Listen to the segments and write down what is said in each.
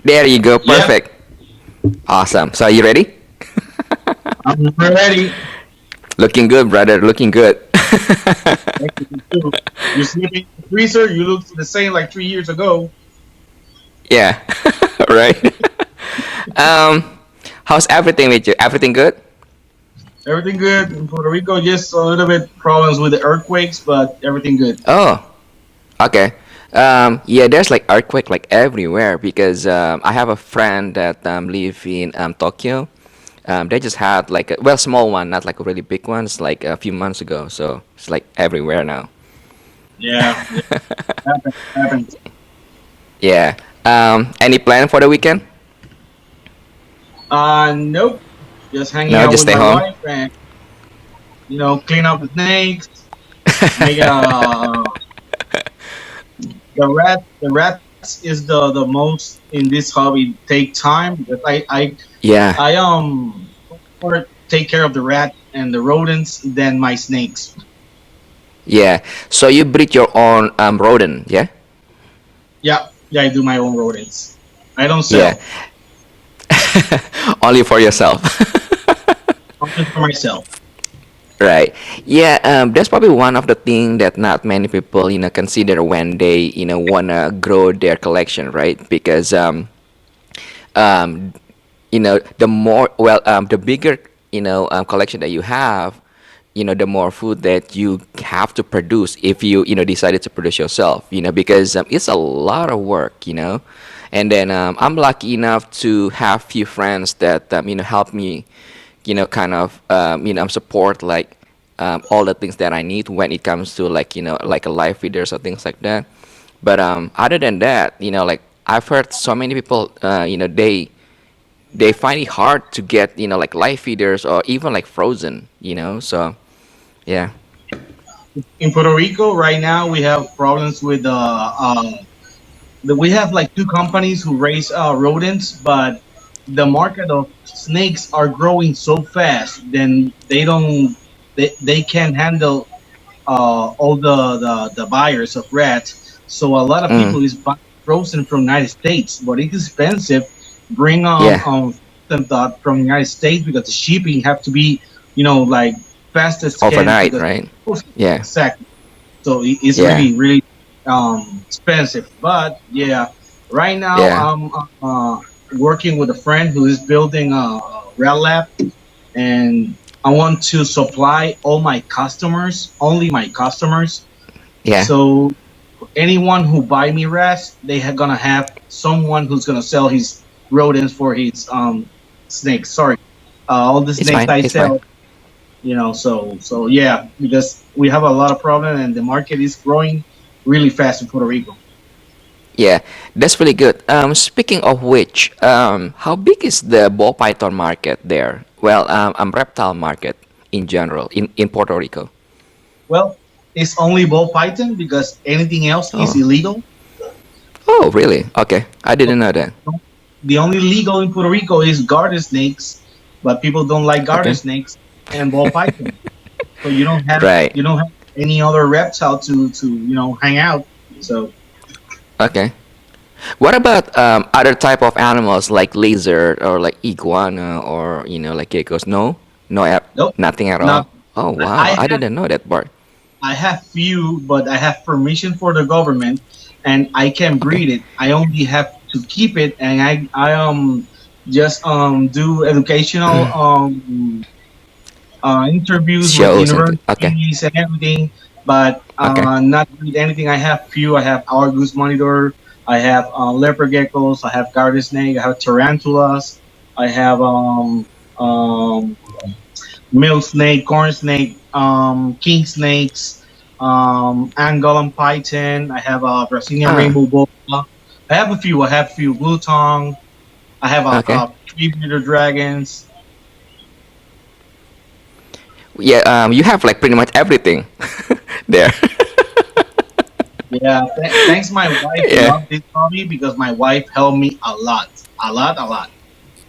There you go. Yep, Perfect. Awesome. So are you ready? I'm ready. Looking good, brother. Looking good. Thank you too. You're sleeping in the freezer. You look the same like 3 years ago. Yeah. Right. Um, how's everything with you? Everything good? Everything good in Puerto Rico. Just a little bit problems with the earthquakes, but everything good. Oh, okay. Yeah, there's like earthquake like everywhere because I have a friend that live in Tokyo. They just had like a well small one, not like a really big one. It's like a few months ago, so it's like everywhere now. Yeah, yeah. Happens. Yeah. Any plan for the weekend? Nope. Just hanging No, out just with stay my home. wife and clean up the snakes, make the rats is the most in this hobby take time because Yeah. I more take care of the rat and the rodents than my snakes. Yeah. So you breed your own rodent, yeah? Yeah, yeah, I do my own rodents. I don't Yeah. sell. Only for yourself. I'm just for myself. Right. Yeah, that's probably one of the things that not many people, consider when they, wanna grow their collection, right? Because um, the more well, the bigger, collection that you have, the more food that you have to produce if you, decided to produce yourself, because it's a lot of work, And then I'm lucky enough to have few friends that, help me kind of support like all the things that I need when it comes to like like a live feeders or things like that. But other than that, like I've heard so many people, they find it hard to get like live feeders or even like frozen, So yeah, In Puerto Rico right now, we have problems with we have like two companies who raise rodents, but the market of snakes are growing so fast, then they can't handle all the buyers of rats. So a lot of mm, people is buying frozen from United States, but it's expensive. Bring yeah, them that from United States because the shipping have to be like fast as can overnight, because right? Yeah, exactly. So it's yeah, really expensive. But yeah, right now yeah. I'm working with a friend who is building a rail lab, and I want to supply all my customers, only my customers. Yeah. So anyone who buy me rats, they are gonna have someone who's gonna sell his rodents for his snakes. Sorry, all the It's snakes fine. I It's fine. sell. So yeah, because we have a lot of problem and the market is growing really fast in Puerto Rico. Yeah, that's really good. Speaking of which, how big is the ball python market there? Well, reptile market in general in Puerto Rico. Well, it's only ball python because anything else is Oh, illegal. oh, really? Okay, I So didn't know that. the only legal in Puerto Rico is garter snakes, but people don't like garter Okay, snakes and ball python. So you don't have right. you don't have any other reptile to hang out. So Okay. What about other type of animals like lizard or like iguana or like geckos? No, no, nope, nothing at not. all. Oh I wow, I have didn't know that part. I have few, but I have permission for the government, and I can Okay. breed it. I only have to keep it, and I just do educational interviews with Shows and okay, universities and everything, but okay, not breed anything. I have few. I have Argus monitor. I have leopard geckos. I have garter snake. I have tarantulas. I have milk snake, corn snake, king snakes, Angolan python. I have a Brazilian ah, rainbow boa. I have a few. I have a few blue tongue. I have okay. a three bearded dragons. Yeah, you have like pretty much everything there. Yeah, thanks. My wife Yeah, loved this hobby because my wife helped me a lot, a lot, a lot.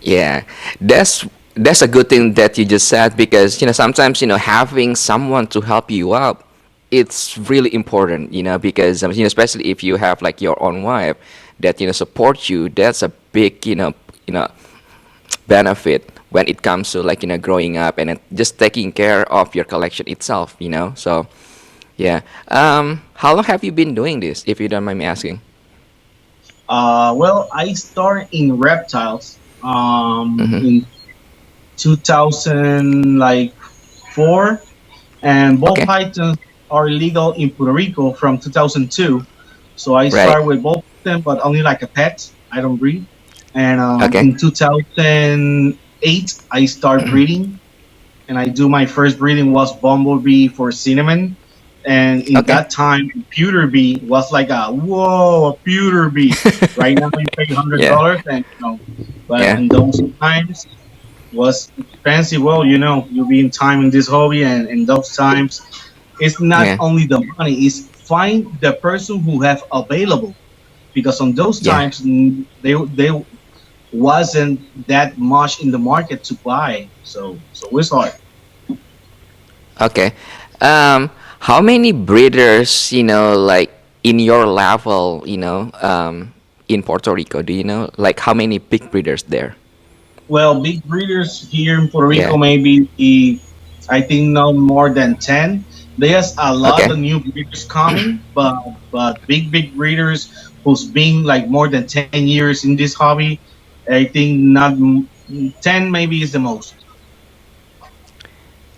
yeah. That's a good thing that you just said because sometimes having someone to help you out, it's really important because especially if you have like your own wife that supports you. That's a big you know benefit when it comes to like growing up and then just taking care of your collection itself. So yeah. How long have you been doing this, if you don't mind me asking? Well, I started in reptiles Mm-hmm. in 2000 like four, and ball Okay. pythons are illegal in Puerto Rico from 2002. So I Right. started with ball python, but only like a pet. I don't breed. And Okay. in 2008, I start breeding, and I do my first breeding was bumblebee for cinnamon. And in Okay. that time, pewter bee was like a whoa, a pewter bee. Right now you pay hundred Yeah. dollars, and but Yeah. in those times was expensive. Well, you be in time in this hobby, and in those times, it's not Yeah. only the money; it's find the person who have available. Because on those Yeah. times, they wasn't that much in the market to buy. So it's hard. Okay. How many breeders, like in your level, in Puerto Rico? Do you know, like, how many big breeders there? Well, big breeders here in Puerto Yeah. Rico, maybe I think no more than 10. There's a lot Okay. of new breeders coming, but big breeders who's been like more than 10 years in this hobby, I think not 10 maybe is the most.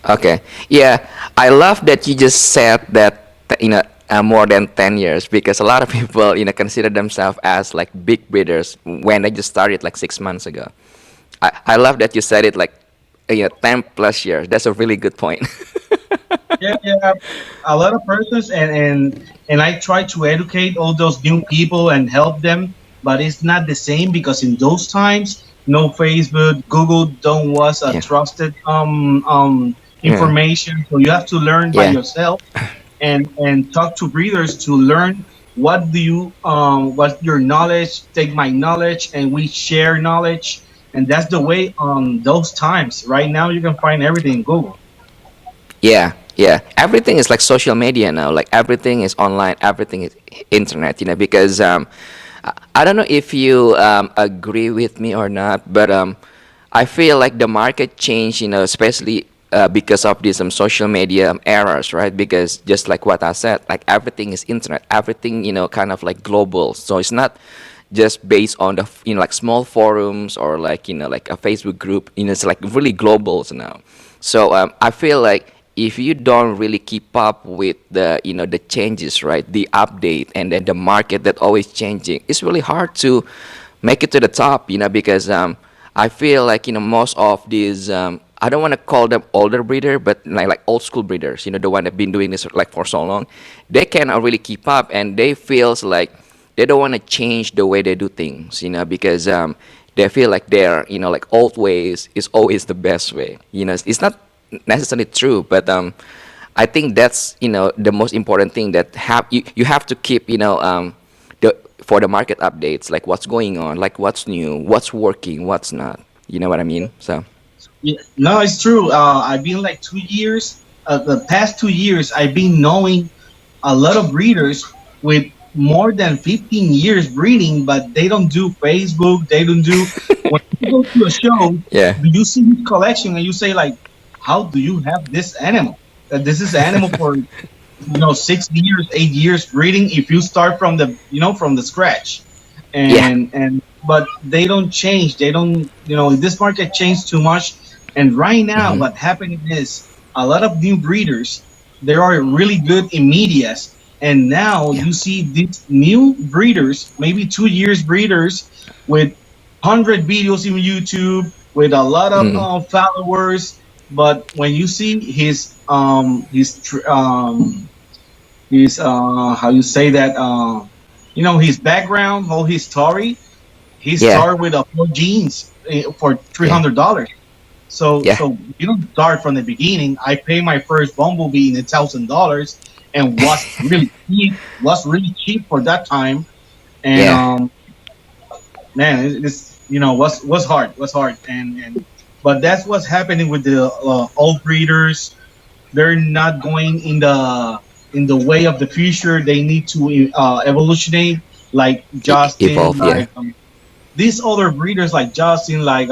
Okay. Yeah. I love that you just said that, more than 10 years, because a lot of people, consider themselves as like big breeders when they just started like 6 months ago. I love that you said it like, 10 plus years. That's a really good point. Yeah, yeah, a lot of persons, and I try to educate all those new people and help them, but it's not the same because in those times, no Facebook, Google don't was a Yeah. trusted Yeah. information, so you have to learn by Yeah. yourself and talk to breeders to learn what's your knowledge, take my knowledge, and we share knowledge, and that's the way on those times. Right now, you can find everything in Google. Yeah, yeah. Everything is like social media now. Like everything is online. Everything is internet. Because I don't know if you agree with me or not, but I feel like the market changed. Especially because of these social media eras, right? Because just like what I said, like everything is internet. Everything kind of like global. So it's not just based on the like small forums or like like a Facebook group. It's like really global now. So I feel like if you don't really keep up with the the changes, right, the update, and then the market that always changing, it's really hard to make it to the top, because I feel like most of these I don't want to call them older breeder, but like old school breeders, the one that been doing this like for so long, they cannot really keep up, and they feels like they don't want to change the way they do things, because they feel like their like old ways is always the best way. It's not necessarily true, but I think that's the most important thing, that you have to keep the for the market updates, like what's going on, like what's new, what's working, what's not. You know what I mean? So Yeah, no, it's true. I've been like 2 years. The past 2 years, I've been knowing a lot of breeders with more than 15 years breeding, but they don't do Facebook. They don't do. When you go to a show, yeah, do you see his collection and you say like, "How do you have this animal? That this is an animal for 6 years, 8 years breeding. If you start from the from the scratch, yeah. and but they don't change. They don't this market changed too much. And right now, Hmm. what happening is a lot of new breeders. They are really good in medias, and now Yeah. you see these new breeders, maybe 2 years breeders with 100 videos in YouTube with a lot of Mm. followers. But when you see his how you say that his background, all his story, he Yeah. started with a four jeans for three Yeah. hundred dollars. So Yeah. so you don't start from the beginning. I paid my first bumblebee in $1,000 and was really cheap for that time. And Yeah. man, it's was hard and but that's what's happening with the old breeders. They're not going in the way of the future. They need to evolutionate, like Justin, Evolve. Yeah. like these other breeders like Justin, like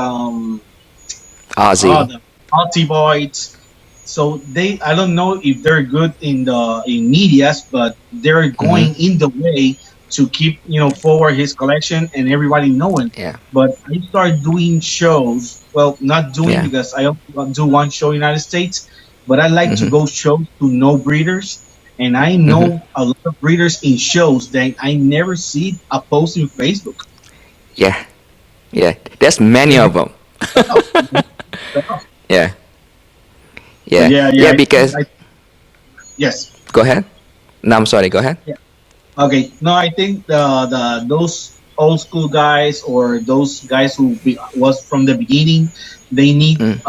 Aussie. the Altiboids. So they, I don't know if they're good in the in medias, but they're Mm-hmm. going in the way to keep forward his collection and everybody knowing. Yeah. But I started doing shows. Well, not doing Yeah. because I only do one show in the United States, but I like to Mm-hmm. go shows to know breeders, and I Mm-hmm. know a lot of breeders in shows that I never see a post in Facebook. Yeah. Yeah. There's many They of them. have stuff. Yeah. So Yeah. yeah, yeah, Yeah. Because yes. go ahead. No, I'm sorry. Go ahead. Okay, no, I think the those old school guys or those guys who was from the beginning, they need Mm.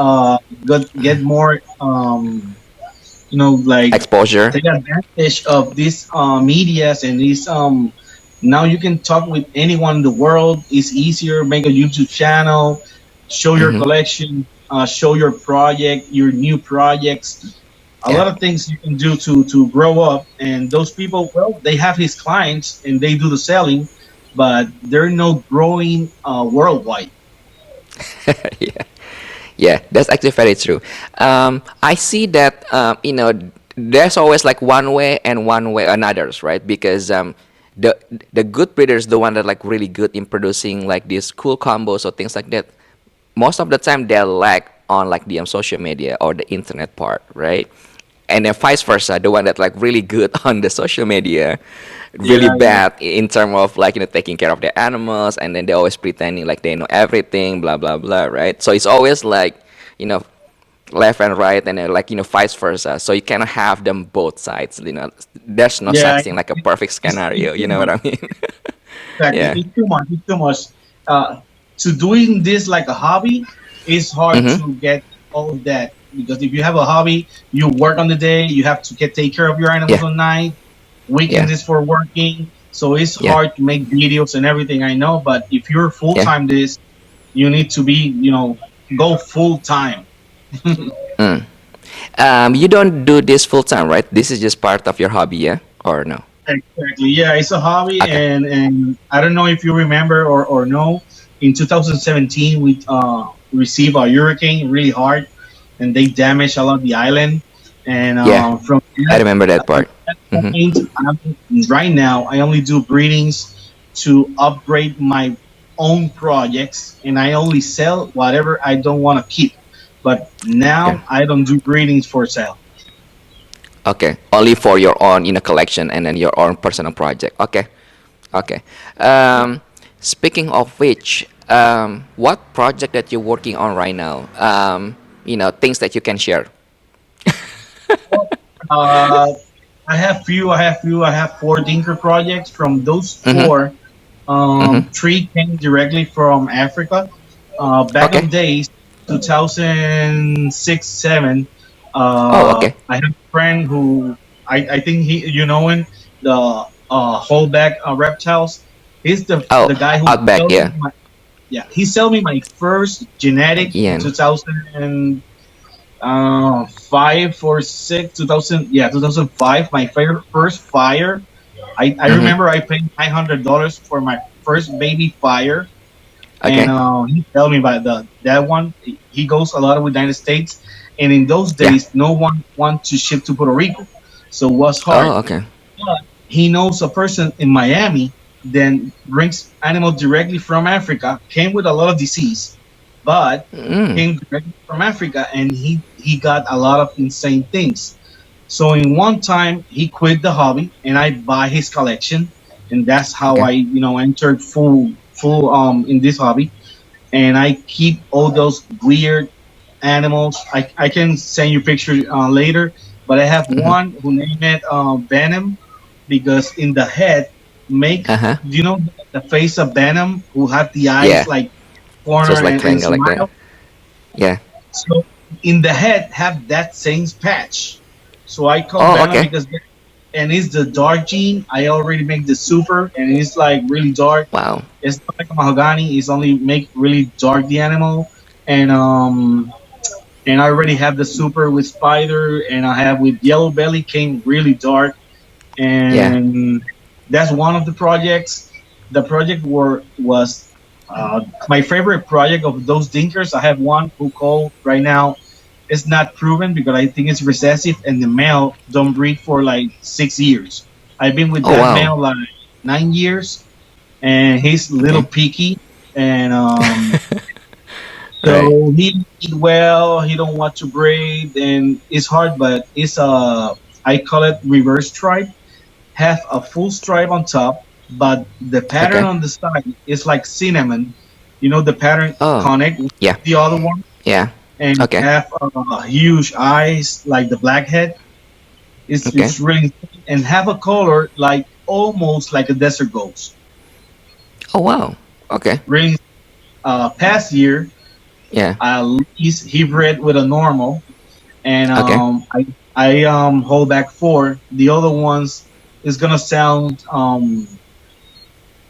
get more like Exposure. take advantage of these medias and these now you can talk with anyone in the world. It's easier. Make a YouTube channel, show your Mm-hmm. collection, show your project, your new projects, a Yeah. lot of things you can do to grow up. And those people, well, they have his clients and they do the selling, but they're no growing worldwide. Yeah. Yeah, that's actually very true. I see that there's always like one way and one way another's, right? Because the the good breeders, the one that like really good in producing like these cool combos or things like that, most of the time they lack on like the social media or the internet part, right? And then vice versa, the one that like really good on the social media, really Yeah, yeah, bad in terms of like taking care of their animals, and then they always pretending like they know everything, blah blah blah, right? So it's always like you know left and right, and then like vice versa. So you cannot have them both sides. There's no yeah. such thing like a perfect It's scenario. You too know what much. I mean? Exactly. Yeah. It's too much. It's too much. To doing this like a hobby, it's hard Mhm. to get all of that because if you have a hobby, you work on the day, you have to get take care of your animals Yeah. on night. Yeah. Weekends is for working, so it's Yeah. hard to make videos and everything. I know, but if you're full Yeah. time, this you need to be, go full time. Mm. You don't do this full time, right? This is just part of your hobby, yeah, or no? Exactly. Yeah, it's a hobby, Okay. and I don't know if you remember or no. In 2017, we received a hurricane really hard, and they damaged a lot of the island. And Yeah, from I that, remember that part. that Hmm. point, right now, I only do breedings to upgrade my own projects, and I only sell whatever I don't want to keep. But Okay. now I don't do breedings for sale. Okay. Only for your own collection and then your own personal project. Okay. Okay. Speaking of which, what project that you're working on right now? Things that you can share. Uh, I have few. I have few. I have four Dinker projects. From those Mm-hmm. four, Mm-hmm. three came directly from Africa. Back Okay. of days, 2006, seven. Oh, okay. I have a friend who I think you know him, the holdback reptiles. He's Oh, the guy who Outback. sold Yeah. me my, yeah, he sold me my first genetic in Ian. 2000 five or six 2000, yeah, 2005, my favorite first fire. I Mm-hmm. remember I paid $900 for my first baby fire, and Okay. he told me about that one. He goes a lot with the United States, and in those Yeah. days no one want to ship to Puerto Rico, so it was hard. Oh, okay. But he knows a person in Miami, then brings animal directly from Africa, came with a lot of disease, but Mm. came directly from Africa, and he got a lot of insane things. So in one time he quit the hobby, and I buy his collection, and that's how Okay. I entered full in this hobby, and I keep all those weird animals. I can send you pictures later, but I have Mm-hmm. one who named it Venom because in the head make Uh huh. you know the face of Venom who have the eyes Yeah. like Just corner like and triangle like that. smile. Yeah. So in the head have that same patch. So I call Oh, Venom okay. because and it's the dark gene. I already make the super and it's like really dark. Wow. It's not like a mahogany. It's only make really dark the animal, and I already have the super with spider, and I have with yellow belly came really dark, Yeah. and that's one of the projects. The project was My favorite project of those dinkers, I have one who called right now. It's not proven because I think it's recessive, and the male don't breed for like 6 years. I've been with Oh that wow. male like 9 years, and he's a little Okay. picky, and Right. so he eat well. He don't want to breed, and it's hard, but it's a I call it reverse stripe. Have a full stripe on top, but the pattern Okay. on the side is like cinnamon. You know the pattern Oh. connect with Yeah. the other one, Yeah. and Okay. have huge eyes like the blackhead. Okay. It's really and have a color like almost like a desert ghost. Oh wow. Okay. Really, past year Yeah. at least he bred with a normal, and Okay. I hold back four. The other ones is gonna sound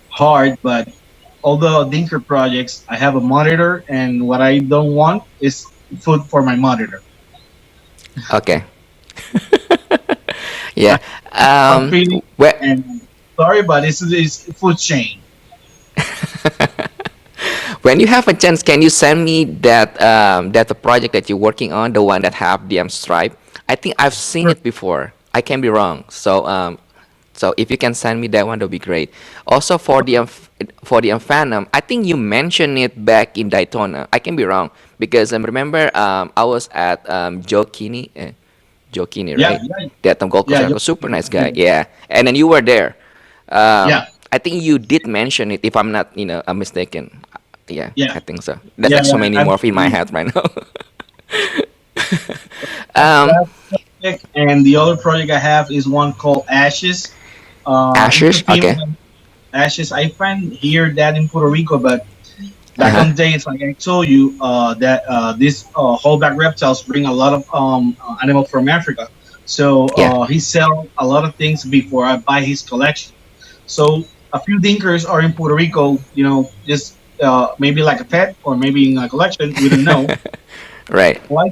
hard, but all the Dinker projects, I have a monitor, and what I don't want is food for my monitor. Okay. Yeah. I'm feeding, Well, and sorry, but it's food chain. when you have a chance, can you send me that the project that you're working on, the one that have the stripe? I think I've seen Sure. it before. I can be wrong. So if you can send me that one, that'll be great. Also for the Phantom, I think you mentioned it back in Daytona. I can be wrong because remember I was at Joe Kinney, Yeah, right? yeah, That Gold Coast, yeah, a super nice guy. Yeah, and then you were there. yeah, I think you did mention it, if I'm not, I'm mistaken. Yeah, yeah, I think so. There's yeah, like so yeah. many I'm more in my head right now. um, that project, and the other project I have is one called Ashes. It's a Ashes. Okay. female Ashes. I find here that in Puerto Rico, but Uh back huh. on days, like I told you, that this holdback reptiles bring a lot of animals from Africa. So Yeah. he sell a lot of things before I buy his collection. So a few dinkers are in Puerto Rico, just maybe like a pet or maybe in a collection. We don't know. Right. Why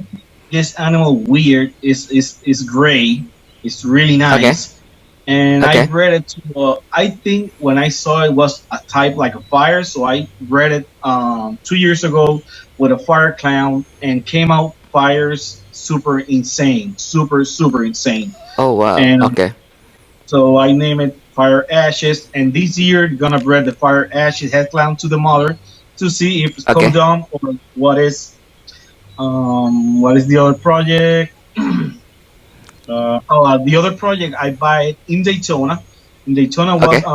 this animal weird is gray. It's really Okay. nice, and I Okay. bred it to. I think when I saw it was a type like a fire, so I bred it 2 years ago with a fire clown, and came out fires super insane, super insane, Oh wow. and Okay. so I name it Fire Ashes. And this year gonna bred the Fire Ashes head clown to the mother to see if it's Okay. codon or what is the other project? The other project I buy it in Daytona. In Daytona was Okay.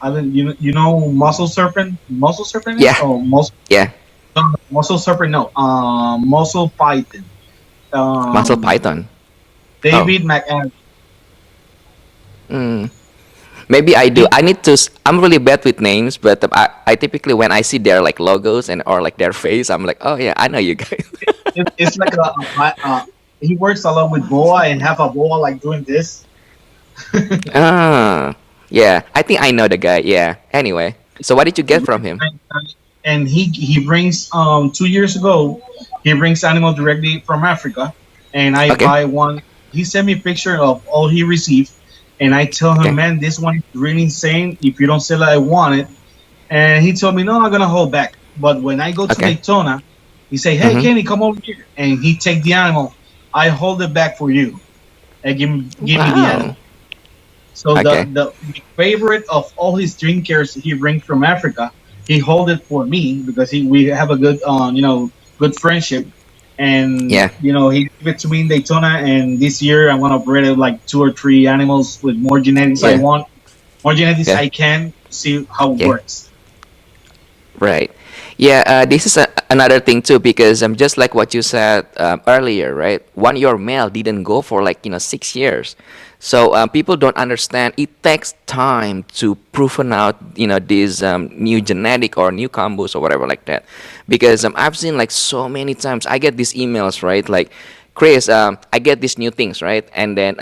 I don't, muscle serpent. Muscle serpent is Yeah. Yeah. muscle serpent. No, muscle python. Muscle Um, python. Oh. David McAdam. Mm. Maybe I do. I need to. I'm really bad with names, but I typically when I see their like logos and or like their face, I'm like, oh yeah, I know you guys. It's like he works a lot with boa and have a boa like doing this. Ah, yeah. I think I know the guy. Yeah. Anyway, so what did you get from him? And he brings 2 years ago he brings animal directly from Africa, and I Okay. buy one. He sent me a picture of all he received, and I tell him, Okay. man, this one is really insane. If you don't sell it, I want it. And he told me, no, I'm gonna hold back. But when I go to Okay. Daytona, he say, hey, Mm-hmm. Kenny, come over here, and he take the animal. I hold it back for you, and give me the Wow. animal. So Okay. the favorite of all his drinkers he brings from Africa, he hold it for me because we have a good good friendship, and Yeah. he gave it to me in Daytona, and this year I'm gonna breed it like two or three animals with more genetics I Yeah. want, more genetics Yeah. I can see how it Yeah. works. Right. Yeah, this is another thing too because just like what you said earlier, right? One your male didn't go for like 6 years, so people don't understand. It takes time to proven out these new genetic or new combos or whatever like that, because I've seen like so many times I get these emails, right? Like, Chris, I get these new things, right? And then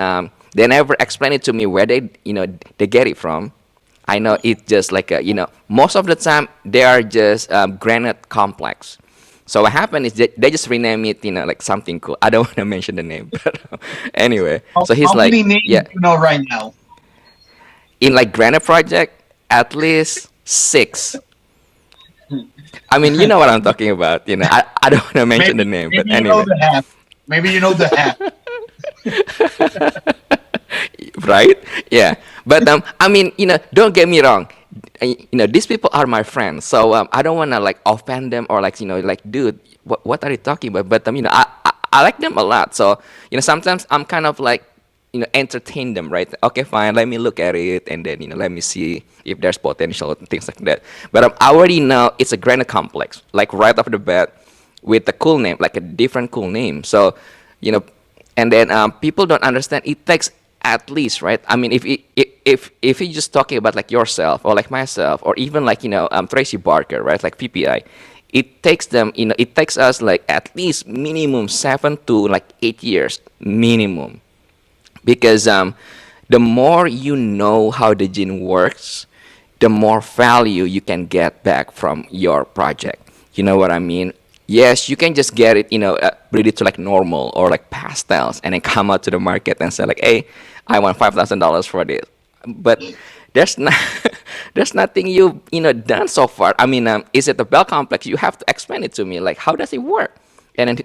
they never explain it to me where they get it from. I know it's just like most of the time they are just granite complex. So what happened is they just rename it, like something cool. I don't want to mention the name, but anyway. So he's How like, many names yeah, you know right now? in like granite project, at least six. I mean, you know what I'm talking about. I don't want to mention the name, but Maybe you know anyway. the half. Maybe you know the half. Right? Yeah. But I mean, don't get me wrong. These people are my friends, so I don't want to like offend them or like like, dude, what are you talking about? But I like them a lot. So sometimes I'm kind of like entertain them, right? Okay, fine. Let me look at it, and then let me see if there's potential and things like that. But I already know it's a granite complex, like right off the bat, with a cool name, like a different cool name. So you know and then people don't understand it takes at least, right? I mean, if you're just talking about like yourself or like myself or even like Tracy Barker, right, like PPI, it takes us like at least minimum 7 to like 8 years minimum, because the more you know how the gene works, the more value you can get back from your project. You know what I mean? Yes, you can just get it, breed it to like normal or like pastels, and then come out to the market and say like, "Hey, I want $5,000 for this." But there's not, there's nothing done so far. I mean, is it a bell complex? You have to explain it to me. Like, how does it work? And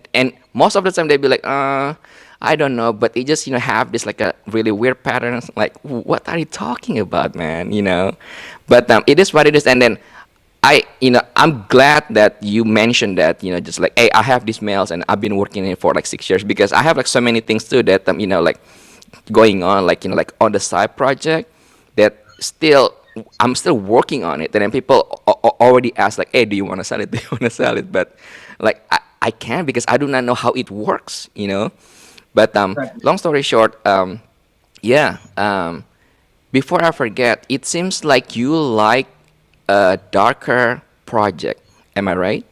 most of the time they'd be like, I don't know, but they just have this like a really weird patterns. Like, what are you talking about, man? But it is what it is. And then I'm glad that you mentioned that, just like, hey, I have these males and I've been working in it for like 6 years, because I have like so many things too that like going on, like like on the side project, that still I'm still working on it. And then people already ask like, hey, do you want to sell it? Do you want to sell it? But like I can't, because I do not know how it works. But long story short, yeah. Before I forget, it seems like you like a darker project. Am I right?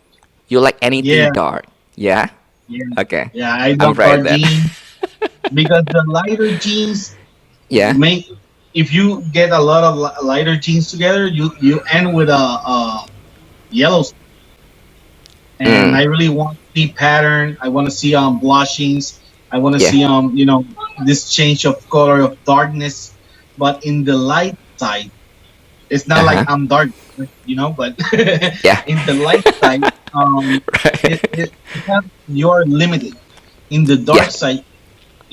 You like anything Yeah, dark? Yeah. yeah, Okay. yeah. I I'm love right dark then. jeans because the lighter jeans Yeah. make. If you get a lot of lighter jeans together, you end with a yellow. And Mm. I really want to see pattern. I want to see blushings. I want to Yeah. see this change of color of darkness, but in the light side. It's Uh not like huh. I'm dark, but Yeah. in the light side, Right. it has, you're limited. In the Yeah. dark side,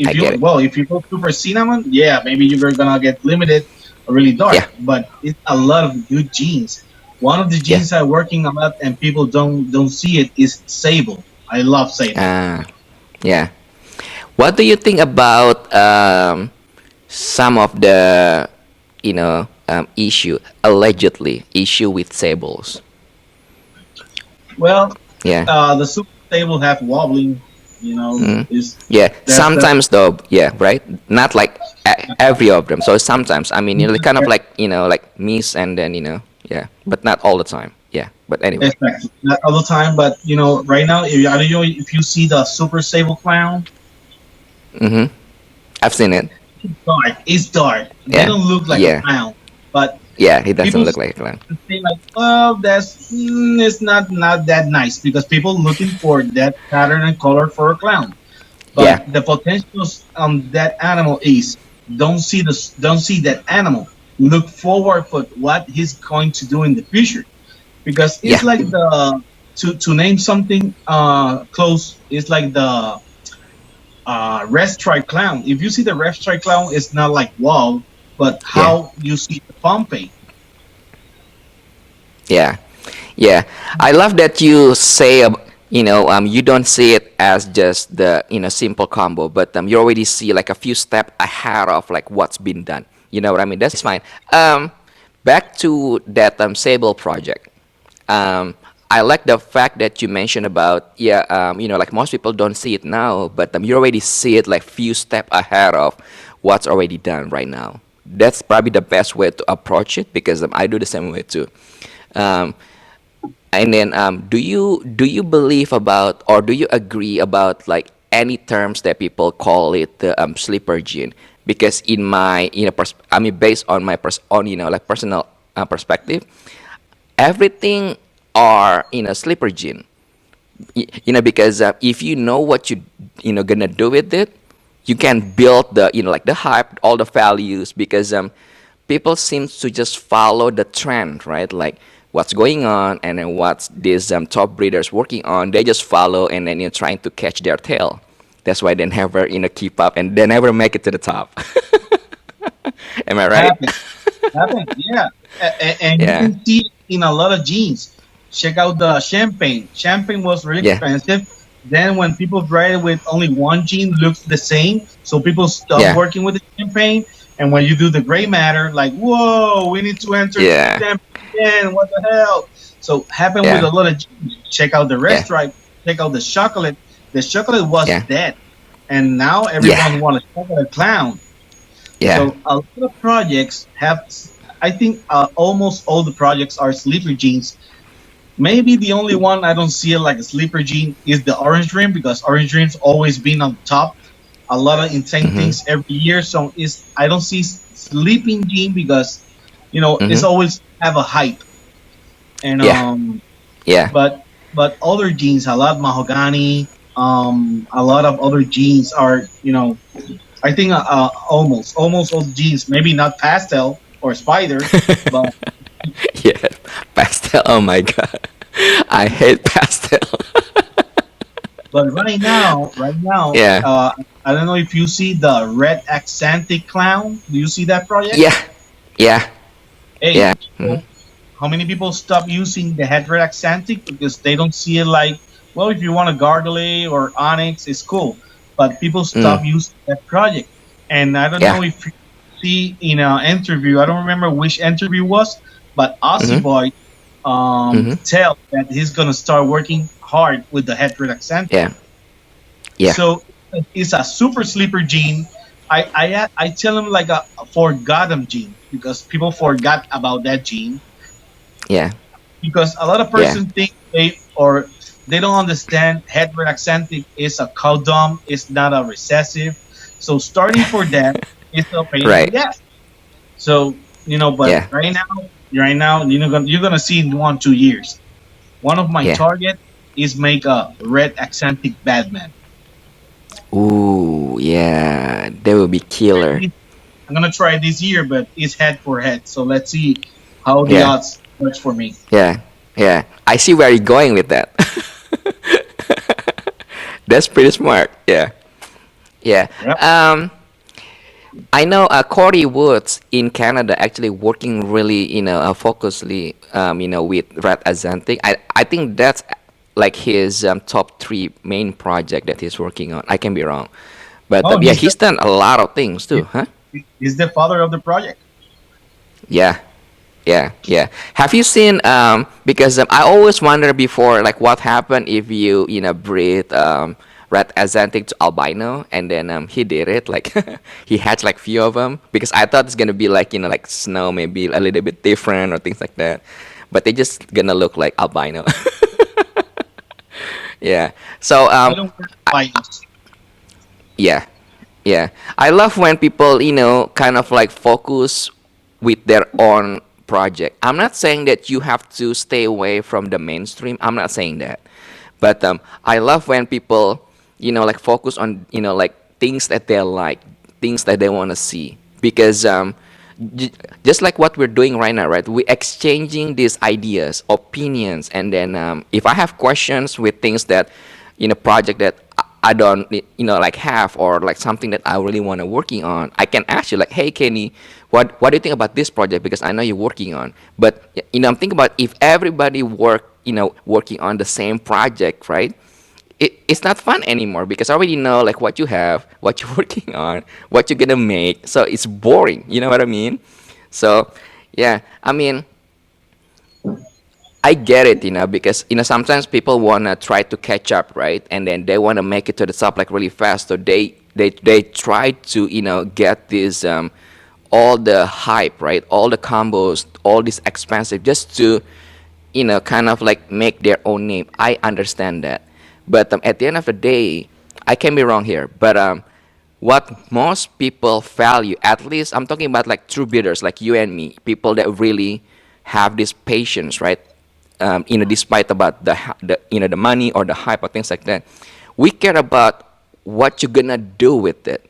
I get it. if you go super cinnamon, yeah, maybe you're gonna get limited or really Yeah. dark. But it's a lot of good genes. One of the Yeah. genes I'm working a lot and people don't see it is sable. I love sable. Uh, yeah. What do you think about some of the issue, allegedly issue with sables? Well, Yeah. the super sable have wobbling. Mm. Is Yeah, that sometimes though, yeah, right? Not like every of them. So sometimes, I mean, kind of like, like miss, and then, yeah, but not all the time. Yeah, but anyway. exactly. Not all the time, but right now, I don't know if you see the super sable clown. Mm-hmm. I've seen it. It's dark. It's dark. They Yeah. don't look like a Yeah. clown, but Yeah, he doesn't people look like a clown. say like, "Well, it's not that nice," because people looking for that pattern and color for a clown. Yeah. But the potentials on that animal is don't see that animal. Look forward for what he's going to do in the future, because it's Yeah. like the to name something close. It's like the red stripe clown. If you see the red stripe clown, it's not like wow, but Yeah. how you see the Pompey. Yeah. Yeah. I love that you say, you don't see it as just the, simple combo, but you already see like a few steps ahead of like what's been done. You know what I mean? That's fine. Um, Back to that Sable project. Um, I like the fact that you mentioned about, yeah, like most people don't see it now, but you already see it like few steps ahead of what's already done right now. That's probably the best way to approach it, because I do the same way too. Um, and then, do you believe about, or do you agree about like any terms that people call it the sleeper gene? Because in my, I mean, based on my on like personal perspective, everything are sleeper gene. Because if you know what gonna do with it, you can build the like the hype, all the values, because people seem to just follow the trend, right? Like what's going on and then what's these top breeders working on. They just follow and then trying to catch their tail. That's why they never keep up and they never make it to the top. Am I right? Happen, happen, yeah. And you Yeah. can see in a lot of genes. Check out the champagne. Champagne was really Yeah. expensive. Then when people tried it with only one gene, looks the same. So people stop Yeah. working with the champagne. And when you do the gray matter, like, whoa, we need to enter Yeah. champagne again. What the hell? So happened with Yeah. a lot of genes. Check out the red Yeah. stripe. Check out the chocolate. The chocolate was Yeah. dead. And now Yeah. everyone wants a chocolate clown. Yeah. So a lot of projects have, I think almost all the projects are sleeper genes. Maybe the only one I don't see it like a sleeper gene is the orange dream because orange dream's always been on top. A lot of insane Mhm. things every year. So is I don't see sleeping gene because it's Mhm. always have a hype. And Yeah. Yeah. but other genes, a lot mahogany, a lot of other genes are I think almost all the genes, maybe not pastel or spider, but Yeah. Pastel. Oh my god. I hate pastel. right now, Yeah. I don't know if you see the red accentic clown. Do you see that project? Yeah. Yeah. Hey, Yeah. Mhm. people, how many people stop using the head red accentic because they don't see it like, well, if you want a gargly or onyx, it's cool, but people Mm. stop using that project. And I don't Yeah. know if you see in an interview, I don't remember which interview was, but Aussie Mhm. Boy Mhm. tell that he's gonna start working hard with the head red accentic. Yeah. Yeah. So it's a super sleeper gene. I tell him like a forgotten gene because people forgot about that gene Yeah. because a lot of Yeah. person think they don't understand headward accentic is a codom, it's not a recessive. So starting for that is a pain in Right. the ass. So but Yeah. right now you're gonna see in 1 2 years. One of my Yeah. target is make a red accentic Batman. Ooh. Yeah. They will be killer. I'm gonna try this year, but it's head for head. So let's see how the Yeah. odds works for me. Yeah. Yeah. I see where you're going with that. That's pretty smart. Yeah. Yeah. Yep. I know Corey Woods in Canada actually working really, focusedly, with Red Azantic. I think that's like his top three main project that he's working on. I can be wrong, but Oh, yeah, he's done a lot of things too, huh? he's the father of the project. Yeah, yeah, yeah. Have you seen? Because I always wonder before, like, what happened if you breed red Azantic to albino, and then he did it, like he hatched like few of them. Because I thought it's gonna be like like snow, maybe a little bit different or things like that, but they just gonna look like albino. Yeah. So I don't wear bios. yeah, yeah. I love when people, kind of like focus with their own project. I'm not saying that you have to stay away from the mainstream. I'm not saying that. But I love when people, like focus on, like things that they like, things that they want to see. Because just like what we're doing right now, right? We're exchanging these ideas, opinions, and then if I have questions with things that, project that I don't, like have or like something that I really want to working on, I can ask you like, hey, Kenny, what do you think about this project? Because I know you're working on. But I'm thinking about if everybody working on the same project, right? It's not fun anymore because I already know like what you have, what you're working on, what you're gonna make. So it's boring. You know what I mean? So yeah, I mean, I get it, because sometimes people wanna try to catch up, right? And then they wanna make it to the top like really fast. So they try to get this all the hype, right? All the combos, all this expensive, just to kind of like make their own name. I understand that, but at the end of the day, I can be wrong here. But what most people value, at least I'm talking about like true bidders, like you and me, people that really have this patience, right? Despite about the money or the hype or things like that, we care about what you're gonna do with it.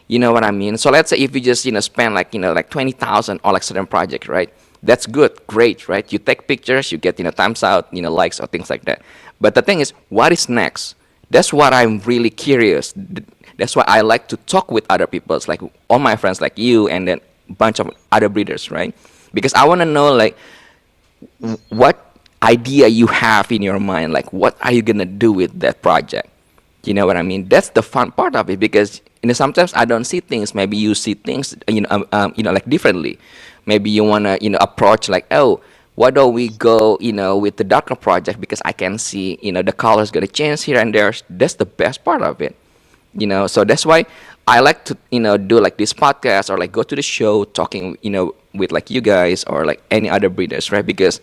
You know what I mean? So let's say if you just spend like like 20,000 on like certain project, right? That's good, great, right? You take pictures, you get thumbs out, likes or things like that. But the thing is, what is next? That's what I'm really curious. That's why I like to talk with other people, it's like all my friends like you, and then a bunch of other breeders, right? Because I want to know like what idea you have in your mind, like what are you gonna do with that project. You know what I mean? That's the fun part of it, because sometimes I don't see things, maybe you see things like differently. Maybe you want to approach like, oh, why don't we go with the darker project, because I can see the colors gonna change here and there. That's the best part of it. So that's why I like to do like this podcast, or like go to the show talking with like you guys or like any other breeders, right? Because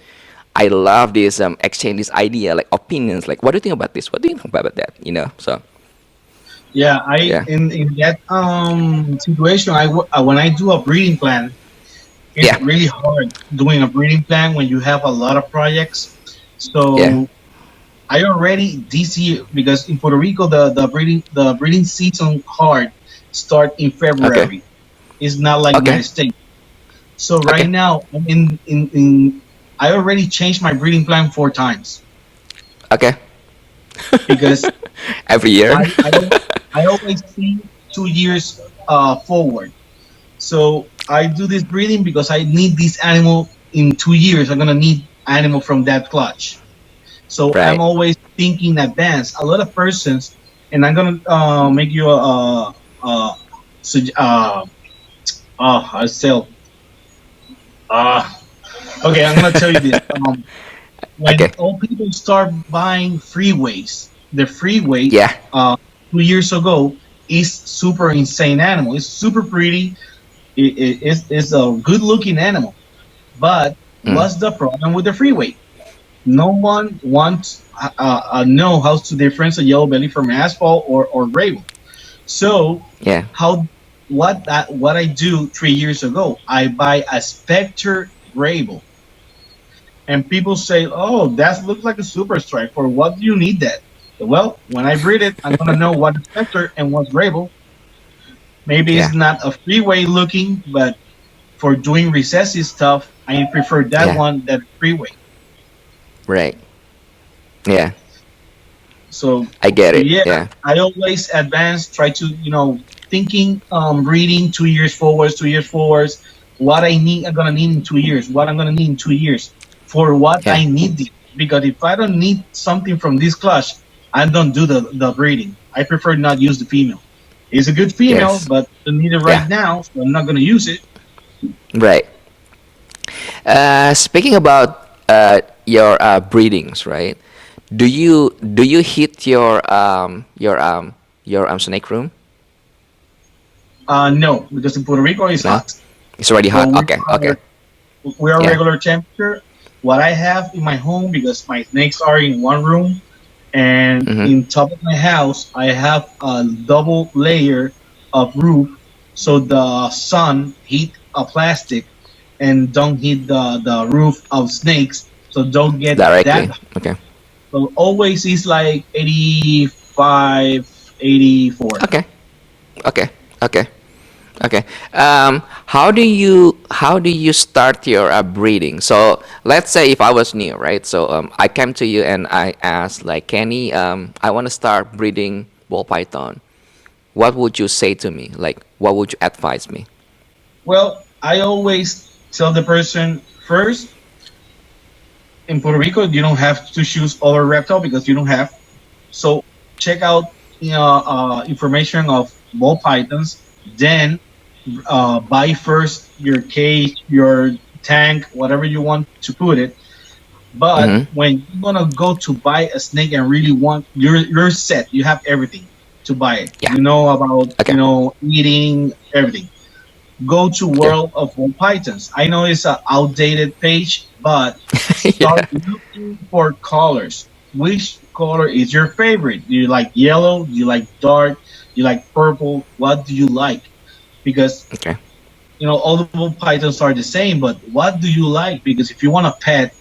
I love this exchange, this idea, like opinions, like what do you think about this, what do you think about that, so Yeah, I yeah. in that situation, when I do a breeding plan, it's Yeah. really hard doing a breeding plan when you have a lot of projects. Yeah. So I already this year, because in Puerto Rico the breeding season card start in Okay. February. It's not like Okay. United States. So right Okay. now I'm in I already changed my breeding plan 4 times Okay. because Every year. I always see 2 years forward. So I do this breeding because I need this animal in 2 years. I'm gonna need animal from that clutch. So I'm Right. always thinking in advance. A lot of persons, and I'm gonna make you a sug- I sell. Uh, okay, I'm gonna tell you this. When Okay. all people start buying freeways, the freeway Yeah. 2 years ago is super insane animal. It's super pretty. It's a good looking animal. But Mm. what's the problem with the freeway? No one wants know how to difference a yellow belly from asphalt or gravel. So Yeah. how what I do 3 years ago, I buy a Spectre gravel, and people say, "Oh, that looks like a super stripe. For what do you need that?" Well, when I breed it, I'm gonna know what is Spectre and what's gravel. Maybe it's Yeah. not a freeway looking, but for doing recessive stuff, I prefer that Yeah. one than freeway. Right. Yeah. So, I get so it. yeah, Yeah. I always advance, try to thinking, reading 2 years forwards, 2 years forwards. What I need, I'm gonna need in 2 years. What I'm gonna need in 2 years for what Yeah. I need it. Because if I don't need something from this clutch, I don't do the breeding. I prefer not use the female. It's a good female, Yes. but I don't need it right Yeah. now, so I'm not gonna use it. Right. Speaking about your breedings, right? Do you hit your snake room? No, because in Puerto Rico it's No, hot, it's already so hot. Okay. Okay. we are Yeah. regular temperature. What I have in my home, because my snakes are in one room, and Mm-hmm. in top of my house, I have a double layer of roof, so the sun heat a plastic and don't hit the roof of snakes, so don't get that. Directly. Okay. So always is like 85, 84. Okay. Okay. Okay. Okay. How do you start your breeding? So let's say if I was new, right? So I came to you and I asked like, Kenny, I want to start breeding ball python. What would you say to me? Like, what would you advise me? Well, I always tell the person first, in Puerto Rico, you don't have to choose other reptile because you don't have. So check out information of ball pythons. Then buy first your cage, your tank, whatever you want to put it. But Mm-hmm. when you're gonna go to buy a snake and really want, you're set. You have everything to buy it. Yeah. You know about Okay. eating everything. Go to Okay. World of Ball Pythons. I know it's an outdated page, but Yeah. start looking for colors. Which color is your favorite? Do you like yellow? Do you like dark? Do you like purple? What do you like? Because Okay. all the ball pythons are the same, but what do you like? Because if you want a pet,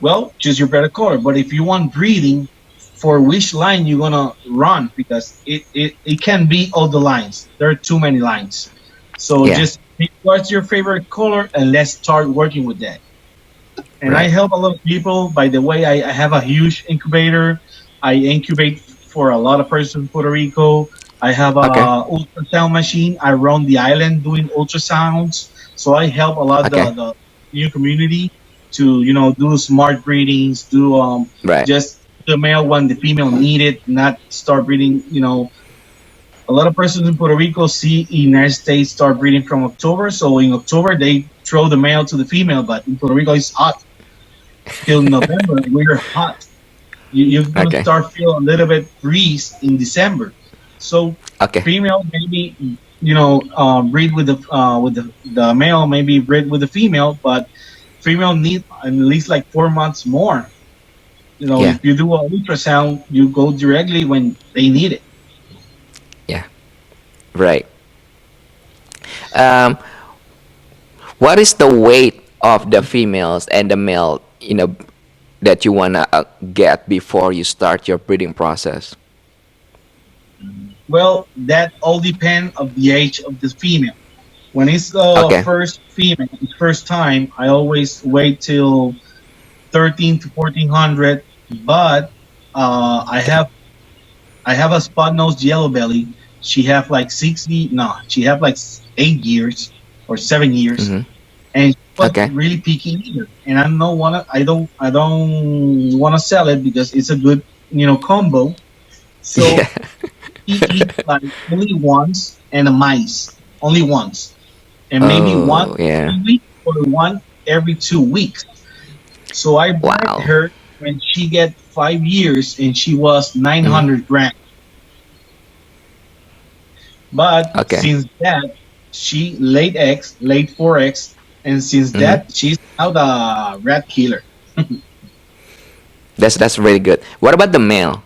well, choose your better color. But if you want breeding, for which line you're gonna run? Because it can be all the lines. There are too many lines. So Yeah. just Pick what's your favorite color and let's start working with that. And I Right. help a lot of people. By the way, I have a huge incubator. I incubate for a lot of persons in Puerto Rico. I have Okay. a ultrasound machine. I run the island doing ultrasounds. So I help a lot Okay. the new community to do smart breedings, do Right. just the male when the female need it, not start breeding. A lot of persons in Puerto Rico see United States start breeding from October. So in October they throw the male to the female, but in Puerto Rico it's hot till November. We're hot. You're gonna Okay. start feel a little bit breeze in December. So Okay. female maybe breed with the male, maybe breed with the female, but female need at least like 4 months more. Yeah. If you do an ultrasound, you go directly when they need it. Yeah. Right. Um, what is the weight of the females and the male, that you wanna get before you start your breeding process? Well, that all depends of the age of the female. When it's Okay. first female, it's first time, I always wait till 13 to 1400. But Okay. I have a spot nose yellow belly. She have like 60. No, she have like 8 years or 7 years, Mm-hmm. and she was Okay. really picky either. And I don't wanna sell it because it's a good combo. So Yeah. he eats like only once and a mice only once, and maybe one Oh, yeah. every week or one every 2 weeks. So I bred Wow. her when she get 5 years and she was Mm-hmm. 900 grams. But Okay. since that, she laid 4 eggs, and since Mm-hmm. that, she's now the rat killer. That's really good. What about the male?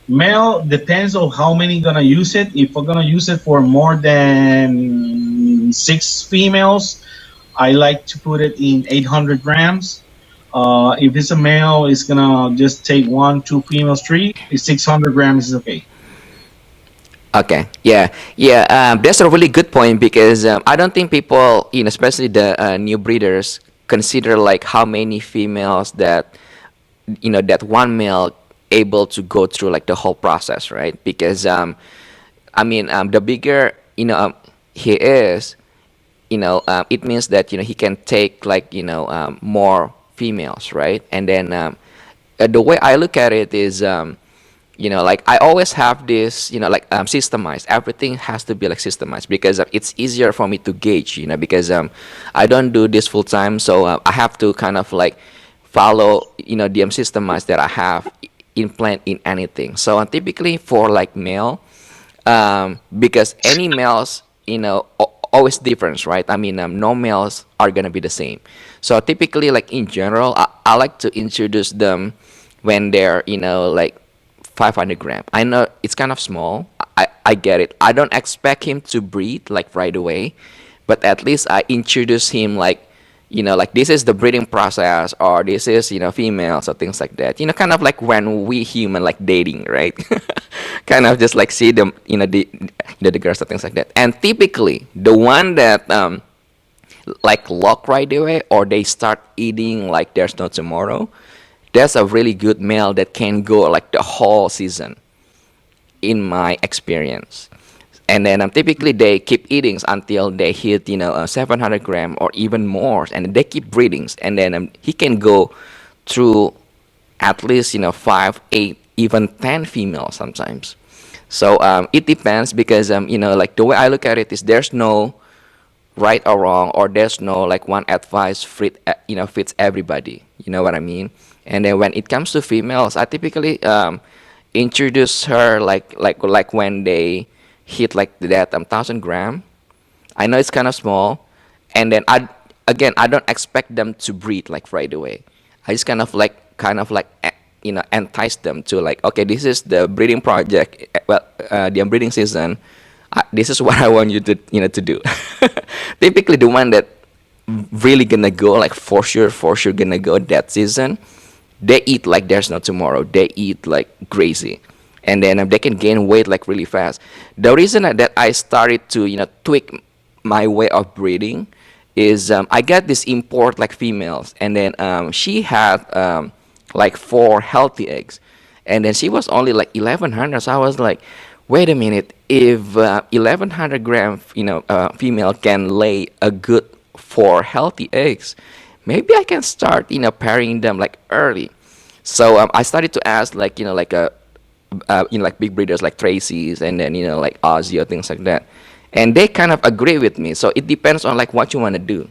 Male depends on how many gonna use it. If we're gonna use it for more than six females, I like to put it in 800 grams. If it's a male, it's gonna just take one, two females, three. It's 600 grams is okay. Okay, yeah, yeah. That's a really good point because I don't think people, especially the new breeders, consider like how many females that that one male able to go through like the whole process, right? Because I mean, the bigger he is, it means that he can take like more females, right? And then the way I look at it is like I always have this like systemized. Everything has to be like systemized because it's easier for me to gauge, because I don't do this full time, so I have to kind of like follow the systemized that I have implant in anything. So typically for like male, because any males always different, right? I mean, no males are gonna be the same. So typically, like in general, I like to introduce them when they're like 500 gram. I know it's kind of small. I get it. I don't expect him to breed like right away, but at least I introduce him like like this is the breeding process, or this is females or things like that. Kind of like when we human like dating, right? Kind of just like see them, the girls or things like that. And typically the one that like lock right away, or they start eating like there's no tomorrow, that's a really good male that can go like the whole season in my experience. And then typically they keep eating until they hit 700 gram or even more, and they keep breeding, and then he can go through at least 5, 8, even 10 females sometimes. So it depends because like the way I look at it is there's no right or wrong, or there's no like one advice fits everybody. You know what I mean? And then when it comes to females, I typically introduce her like when they hit like that 1,000 gram. I know it's kind of small, and then I don't expect them to breed like right away. I just kind of like entice them to like, okay, this is the breeding project, well, the breeding season. This is what I want you to to do. Typically, the one that really gonna go like for sure gonna go that season, they eat like there's no tomorrow. They eat like crazy, and then they can gain weight like really fast. The reason that I started to tweak my way of breeding is I got this import like females, and then she had like four healthy eggs, and then she was only like 1100. So I was like, wait a minute, if 1100 gram female can lay a good four healthy eggs, maybe I can start pairing them like early. So I started to ask like like a like big breeders like Tracy's, and then like Ozzy or things like that, and they kind of agree with me. So it depends on like what you want to do.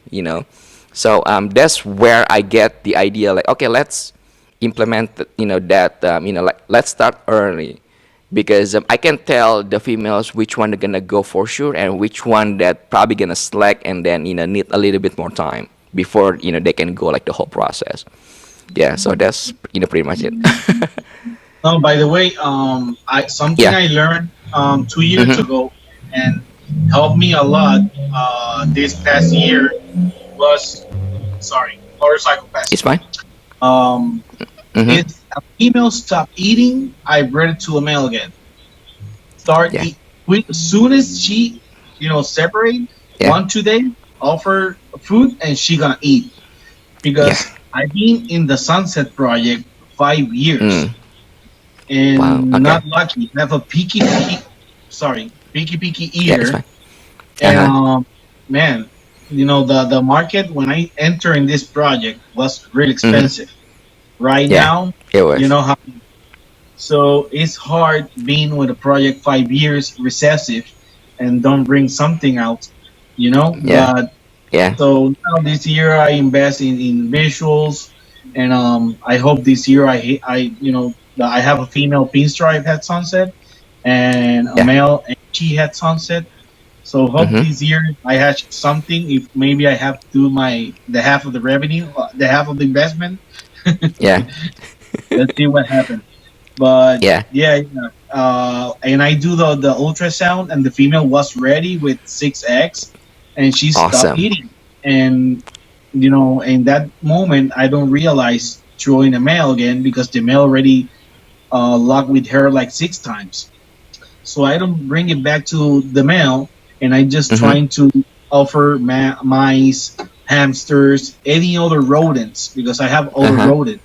So that's where I get the idea like, okay, let's implement that like let's start early, because I can tell the females which one are gonna go for sure and which one that probably gonna slack and then need a little bit more time before they can go like the whole process. Yeah, so that's pretty much it. No, by the way, I something Yeah. I learned 2 years Mm-hmm. ago and helped me a lot this past year was, sorry, motorcycle It's passing. fine. Um, Mm-hmm. if a female stop eating, I bred it to a male again. Start Yeah. eat as soon as she, separate Yeah. 1 2 days, offer food and she gonna eat Yeah. because I've been in the Sunset Project 5 years Mm. Wow. and Okay. not lucky. I have a picky Yeah, it's eater, fine. and Uh-huh. man, the market when I enter in this project was really Mm-hmm. expensive. Right Yeah, now, it you was. know how, so it's hard being with a project 5 years recessive and don't bring something out, Yeah. but Yeah. so now this year I invest in visuals, and I hope this year I have a female pinstripe at sunset and a Yeah. male she had sunset. So hope Mm-hmm. this year I hatch something. If maybe I have to do the half of the revenue, the half of the investment. Yeah. Let's see what happens. But Yeah. yeah, yeah. And I do the ultrasound, and the female was ready with 6 eggs, and she stopped Awesome. eating. And in that moment, I don't realize throwing a male again because the male already locked with her like 6 times. So I don't bring it back to the male, and I just Mm-hmm. trying to offer mice, hamsters, any other rodents because I have other Uh-huh. rodents.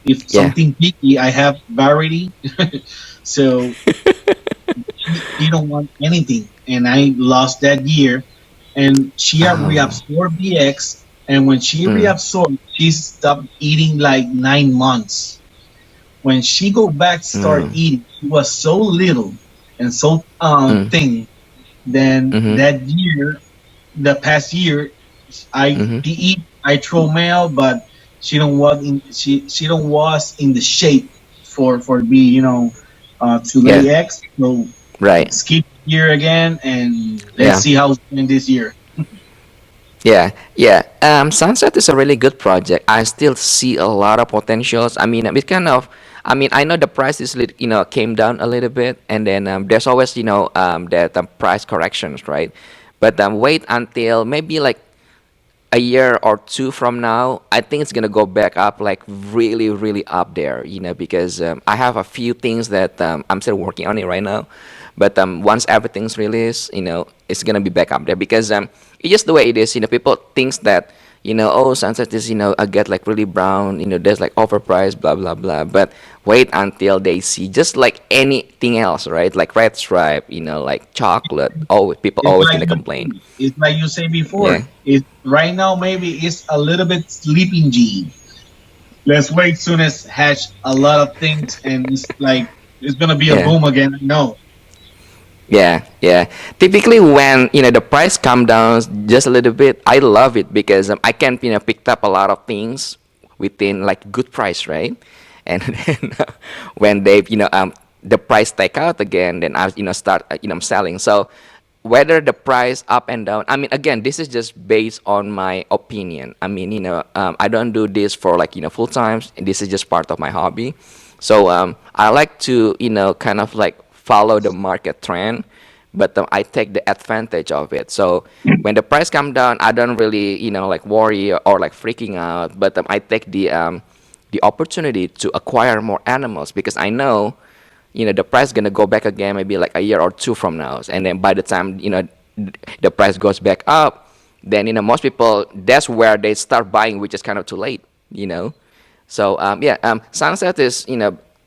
If Yeah. something picky, I have variety. So she don't want anything, and I lost that year. And she had Oh. reabsorbed the eggs, and when she Mm. reabsorbed, she stopped eating like 9 months. When she go back start Mm. eating, she was so little and so Mm. thin. Then Mm-hmm. that year, the past year, Mm-hmm. I throw male, but she don't was in the shape for me, to Yeah. lay eggs. So Right. skip year again, and let's Yeah. see how it's going this year. Yeah, yeah. Sunset is a really good project. I still see a lot of potentials. I mean, it kind of. I mean, I know the price is came down a little bit, and then there's always that price corrections, right? But wait until maybe like a year or two from now, I think it's gonna go back up like really, really up there. Because I have a few things that I'm still working on it right now. But once everything's released, it's gonna be back up there because it's just the way it is. People thinks that oh, sunset is I get like really brown. There's like overpriced, blah blah blah. But wait until they see just like anything else, right? Like red stripe, like chocolate. Always people It's always like gonna you complain. it's like you say Yeah, before. It right now maybe it's a little bit sleeping gene. Let's wait soon as hatch a lot of things, and it's like it's gonna be a yeah. boom again. No, Yeah, yeah. Typically, when the price come down just a little bit, I love it because I can picked up a lot of things within like good price, right? And then when they the price take out again, then I start selling. So whether the price up and down, I mean, again, this is just based on my opinion. I mean, I don't do this for like full time. This is just part of my hobby. So I like to kind of like follow the market trend, but I take the advantage of it. So when the price come down, I don't really like worry or like freaking out, but I take the opportunity to acquire more animals because I know the price gonna go back again maybe like a year or two from now, and then by the time the price goes back up, then most people, that's where they start buying, which is kind of too late, you know. So yeah, sunset is,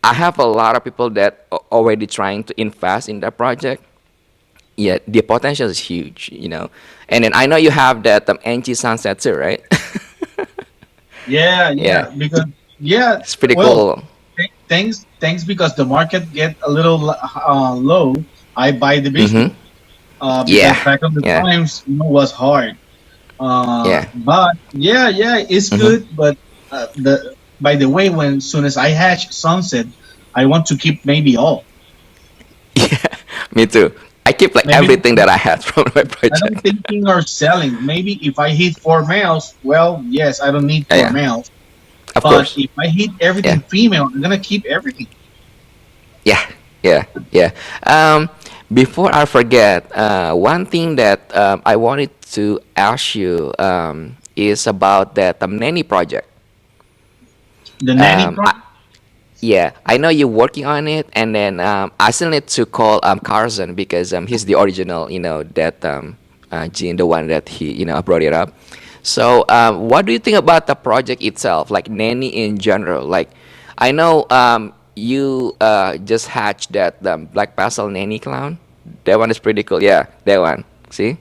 I have a lot of people that already trying to invest in that project. Yeah, the potential is huge, and then I know you have that NG sunset too, right? Yeah, Yeah, yeah, because yeah, it's pretty well, cool. thanks because the market get a little low. I buy the Mm-hmm. biscuit because Yeah, back on the yeah, times was hard. yeah. But yeah, yeah, it's Mm-hmm. good. But the by the way, when soon as I hatch sunset, I want to keep maybe all. Yeah, me too. I keep like Maybe everything that I had from my I don't project. thinking or selling. Maybe if I hit four males, well, yes, I don't need Yeah, four yeah, males. of But course. if I hit Yeah, everything female, I'm gonna keep everything. yeah, yeah, yeah. Um, Before I forget, one thing that I wanted to ask you is about that nanny project. The nanny Um, pro. I, yeah, I know you're working on it, and then I still need to call Carson because he's the original, that Gene, the one that he, brought it up. So, what do you think about the project itself, like nanny in general? Like, I know you just hatched that black pastel nanny clown. That one is pretty cool. Yeah, that one. See,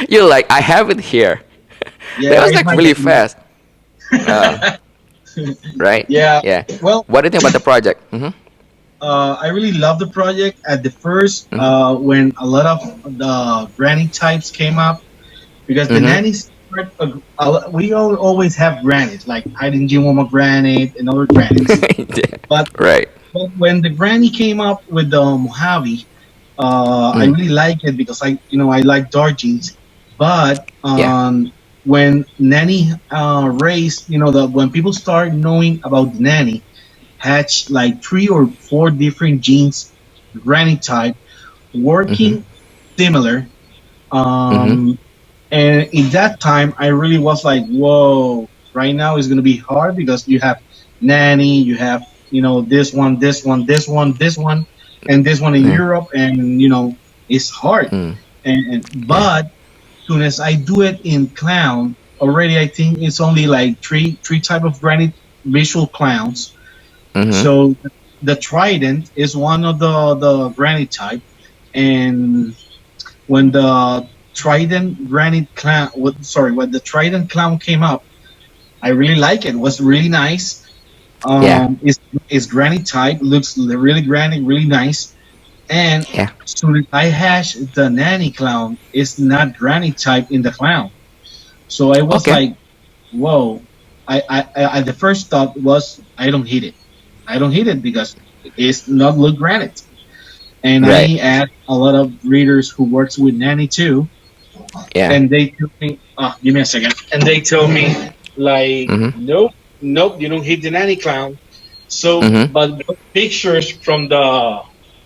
you're like, I have it here. Yeah, That was it's like my really nanny. fast. Uh, right? Yeah. Yeah. Well, What do you think about the project? Mm-hmm. I really love the project. At the first, Mm-hmm. when a lot of the granny types came up, because the Mm-hmm. nannies, we all always have grannies like hiding Jimoma granite and other granites. Yeah. But Right. when the granny came up with the Mojave, I Mm. really like it because I like dark jeans. But Yeah. when nanny raised, the when people start knowing about the nanny, hatch like three or four different genes, granny type, Mm-hmm. working similar. Mm-hmm. Um, and in that time, I really was like, whoa, right now is going to be hard because you have nanny, you have, this one, this one, this one, this one, and this one in Yeah. Europe. And, it's hard. Mm. Yeah. But soon as I do it in clown, already I think it's only like three type of granite visual clowns. Mm-hmm. So the trident is one of the granite type, and when the trident granite clown, when the trident clown came up, I really like it. It was really nice. Yeah. It's granite type, looks really granite, really nice. And Yeah. soon as I hash the nanny clown, it's not granite type in the clown. So I was Okay. like, whoa. The first thought was I don't hit it. I don't hit it because it's not look granite. And Right. I asked a lot of breeders who works with nanny too, Yeah. and they told me, give me a second, and they told me like, Mm-hmm. nope, nope, you don't hit the nanny clown. So, Mm-hmm. but the pictures from the,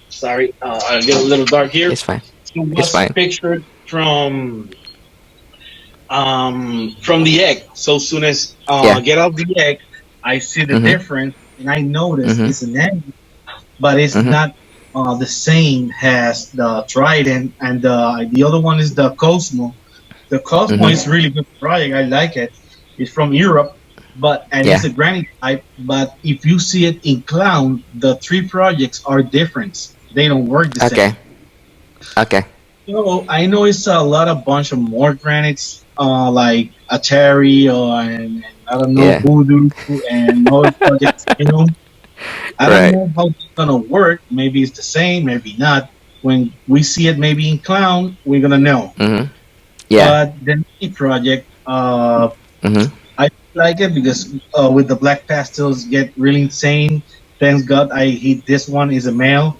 sorry, I get a little dark here. It's fine. So It's was fine. pictured from the egg. So soon as Yeah. get out the egg, I see the Mm-hmm. difference, and I notice Mm-hmm. it's an egg, but it's Mm-hmm. not the same as the trident, and the other one is the Cosmo. The Cosmo is Mm-hmm. really good project. I like it. It's from Europe, and it's Yeah. a granite type. But if you see it in clown, the three projects are different. They don't work the same. Okay. Okay. So I know it's a lot of bunch of more granites, like Atari and I don't know Yeah. Voodoo and other projects. I don't Right. know how it's gonna work. Maybe it's the same, maybe not. When we see it, maybe in clown, we're gonna know. Mm-hmm. Yeah. But the Nike project, Mm-hmm. I like it because with the black pastels get really insane. Thanks God I hit this one is a male.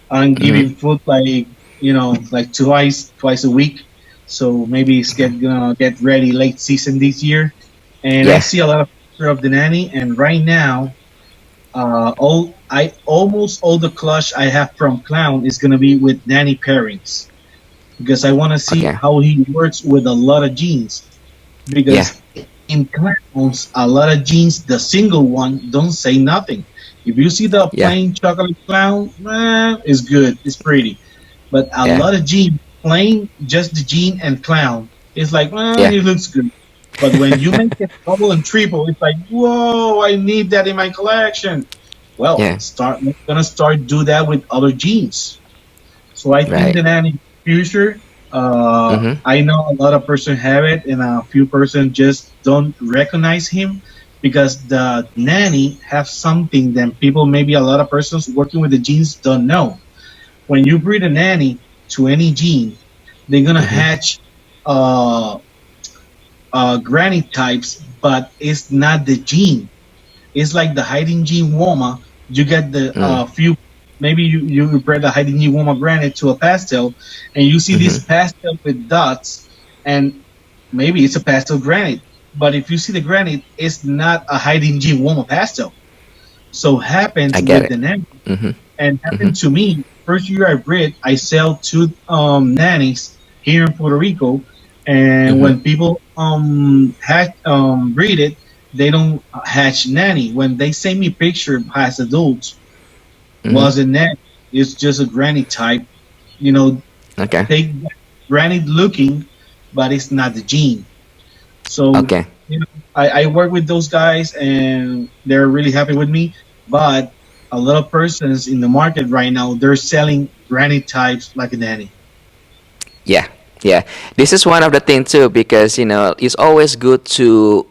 I'm Mm-hmm. giving food like twice a week. So maybe it's gonna get ready late season this year. And I Yeah. see a lot of picture of the nanny. And right now, almost all the clutch I have from clown is gonna be with nanny pairings because I want to see Okay. how he works with a lot of genes. Yeah. Because in clowns, a lot of genes, the single one don't say nothing. If you see the Yeah. plain chocolate clown, it's good, it's pretty. But a Yeah. lot of genes plain, just the gene and clown, it's like, Yeah. it looks good. But when you make it double and triple, it's like, whoa, I need that in my collection. Well, Yeah. we're gonna start do that with other genes. So I think Right. that in the future, Mm-hmm. I know a lot of person have it, and a few person just don't recognize him because the nanny have something that people, maybe a lot of persons working with the genes don't know. When you breed a nanny to any gene, they're gonna Mm-hmm. hatch uh, granny types, but it's not the gene. It's like the hiding gene Woma. You get the Mm. few, maybe you bred the hiding gene Woma granite to a pastel, and you see Mm-hmm. this pastel with dots, and maybe it's a pastel granite. But if you see the granite, it's not a hiding gene Woma pastel. So I happens get with it. the nanny, Mm-hmm. and Mm-hmm. happened to me. First year I bred, I sell two nannies here in Puerto Rico, and Mm-hmm. when people breed it, they don't hatch nanny. When they send me picture as adults, Mm-hmm. wasn't nanny. It's just a granny type. You know, Okay. they granny looking, but it's not the gene. So, Okay. I work with those guys and they're really happy with me. But a lot of persons in the market right now, they're selling granny types like a nanny. Yeah. Yeah. This is one of the things too, because it's always good to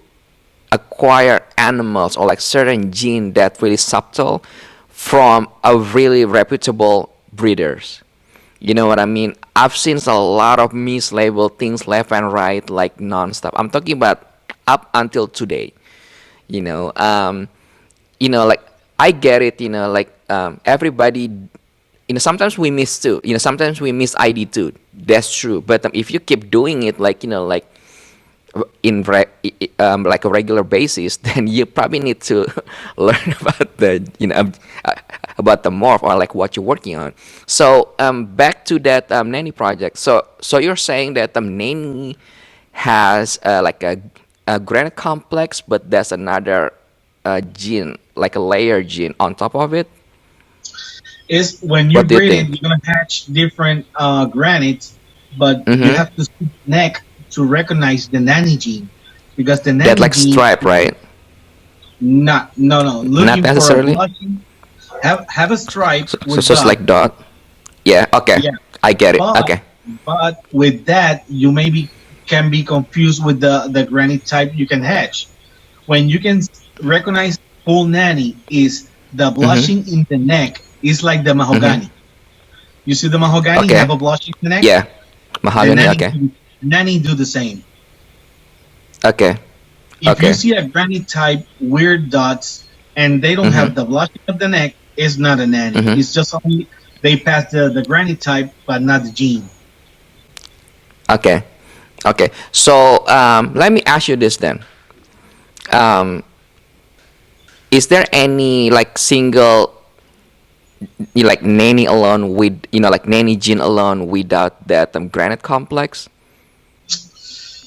acquire animals or like certain gene that really subtle from a really reputable breeders. You know what I mean? I've seen a lot of mislabeled things left and right, like nonstop. I'm talking about up until today. You know, um, like I get it. Like everybody. Sometimes we miss too. Sometimes we miss ID too. That's true. But if you keep doing it, like like like a regular basis, then you probably need to learn about uh, about the morph or like what you're working on. So back to that nanny project. So you're saying that nanny has like a granite complex, but there's another gene, like a layer gene on top of it. Is when you What do you breed it, think? you're gonna hatch different granites, but you Mm-hmm. have to see the neck to recognize the nanny gene because the That nanny like gene stripe, right? not no Not looking for a necessarily. blushing, have a stripe So with it's dot. like dot. Yeah. Okay. Yeah, I get it. but Okay. with that you maybe can be confused with the granny type you can hatch. When you can recognize full nanny is the Mm-hmm. blushing in the neck is like the Mm-hmm. mahogany. You see the mahogany Okay. have a blushing in the neck. Yeah. The Mahogany. Okay. nanny do the same. Okay. If you Okay. see a granny type weird dots and they don't Mm-hmm. have the blushing of the neck, it's not a nanny. Mm-hmm. It's just only they pass the granny type but not the gene. Okay. Okay. So let me ask you this then. Um, is there any like single like nanny alone with like nanny gene alone without that granite complex?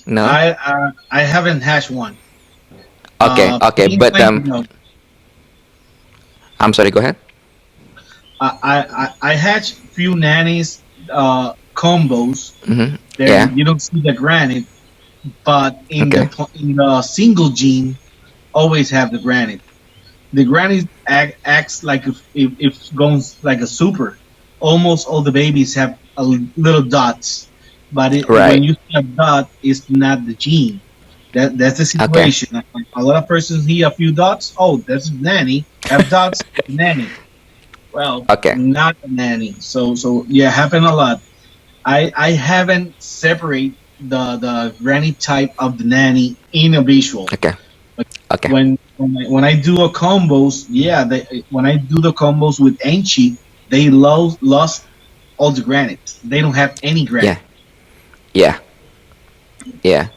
No. I haven't hatched one. Okay. Okay. Plain But plain no. I'm sorry. Go ahead. I hatch few nannies combos. Mm-hmm. There Yeah. you don't see the granite, but Okay. in the single gene always have the granite. The granite acts like if goes like a super. Almost all the babies have a little dots, but when Right. you see a dot, it's not the gene. That's the Okay. situation. A lot of persons see a few dots. Oh, that's nanny. Have dots, nanny. Well, Okay. not a nanny. So yeah, happen a lot. I haven't separate the granny type of the nanny in a visual. Okay. But Okay. when I do a combos, yeah, when I do the combos with Anchi, they lost all the granite. They don't have any Yeah. granite. Yeah. Yeah.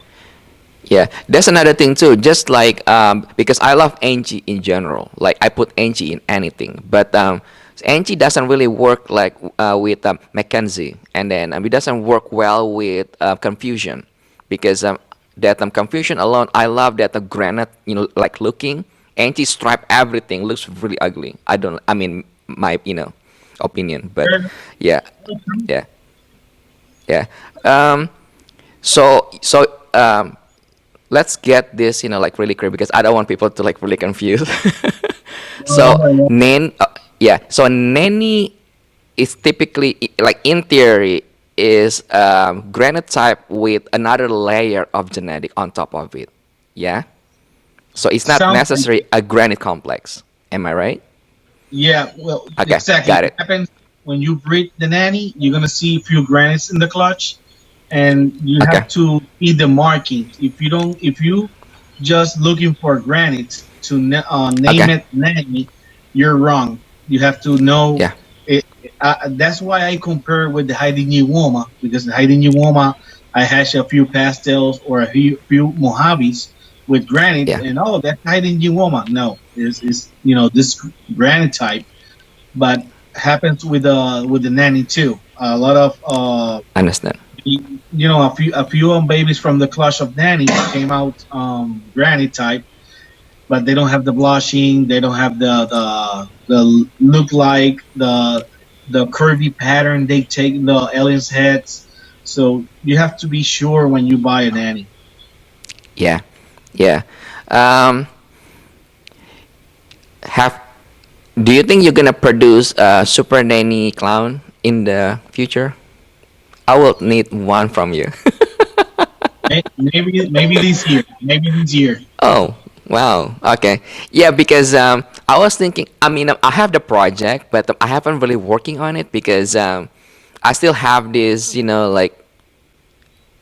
Yeah, that's another thing too. Just like because I love Angie in general. Like I put Angie in anything, but Angie doesn't really work like with Mackenzie, and then it doesn't work well with confusion, because that confusion alone. I love that the granite, like looking Angie stripe everything looks really ugly. I don't. I mean, my opinion, but Very yeah, true. yeah. Yeah. Um, so let's get this, like really clear because I don't want people to like really confuse. So Uh, yeah. So nanny is typically like in theory is granite type with another layer of genetic on top of it. Yeah. So it's not Sounds like necessarily a granite complex. Am I right? yeah, well, Okay, exactly. got What it. happens when you breed the nanny? You're gonna see a few granites in the clutch, and you Okay. have to see the markings. If you don't, if you just looking for granites to name Okay. it nanny, you're wrong. You have to know Yeah. it. That's why I compare with the hiding Woma, because the hiding Woma, I hash a few pastels or a few Mojaves with granite, Yeah. and oh, that's hiding Woma. No, is this granite type, but happens with the nanny too. A lot of Understand. a few babies from the clutch of nanny came out granny type, but they don't have the blushing, they don't have the look like the curvy pattern they take the aliens heads. So you have to be sure when you buy a nanny. Yeah. Yeah. Um, have Do you think you're gonna produce a super nanny clown in the future? I will need one from you. Maybe this year, maybe this year. Oh, wow. Okay. Yeah, because I was thinking. I mean, I have the project, but I haven't really working on it because I still have this, like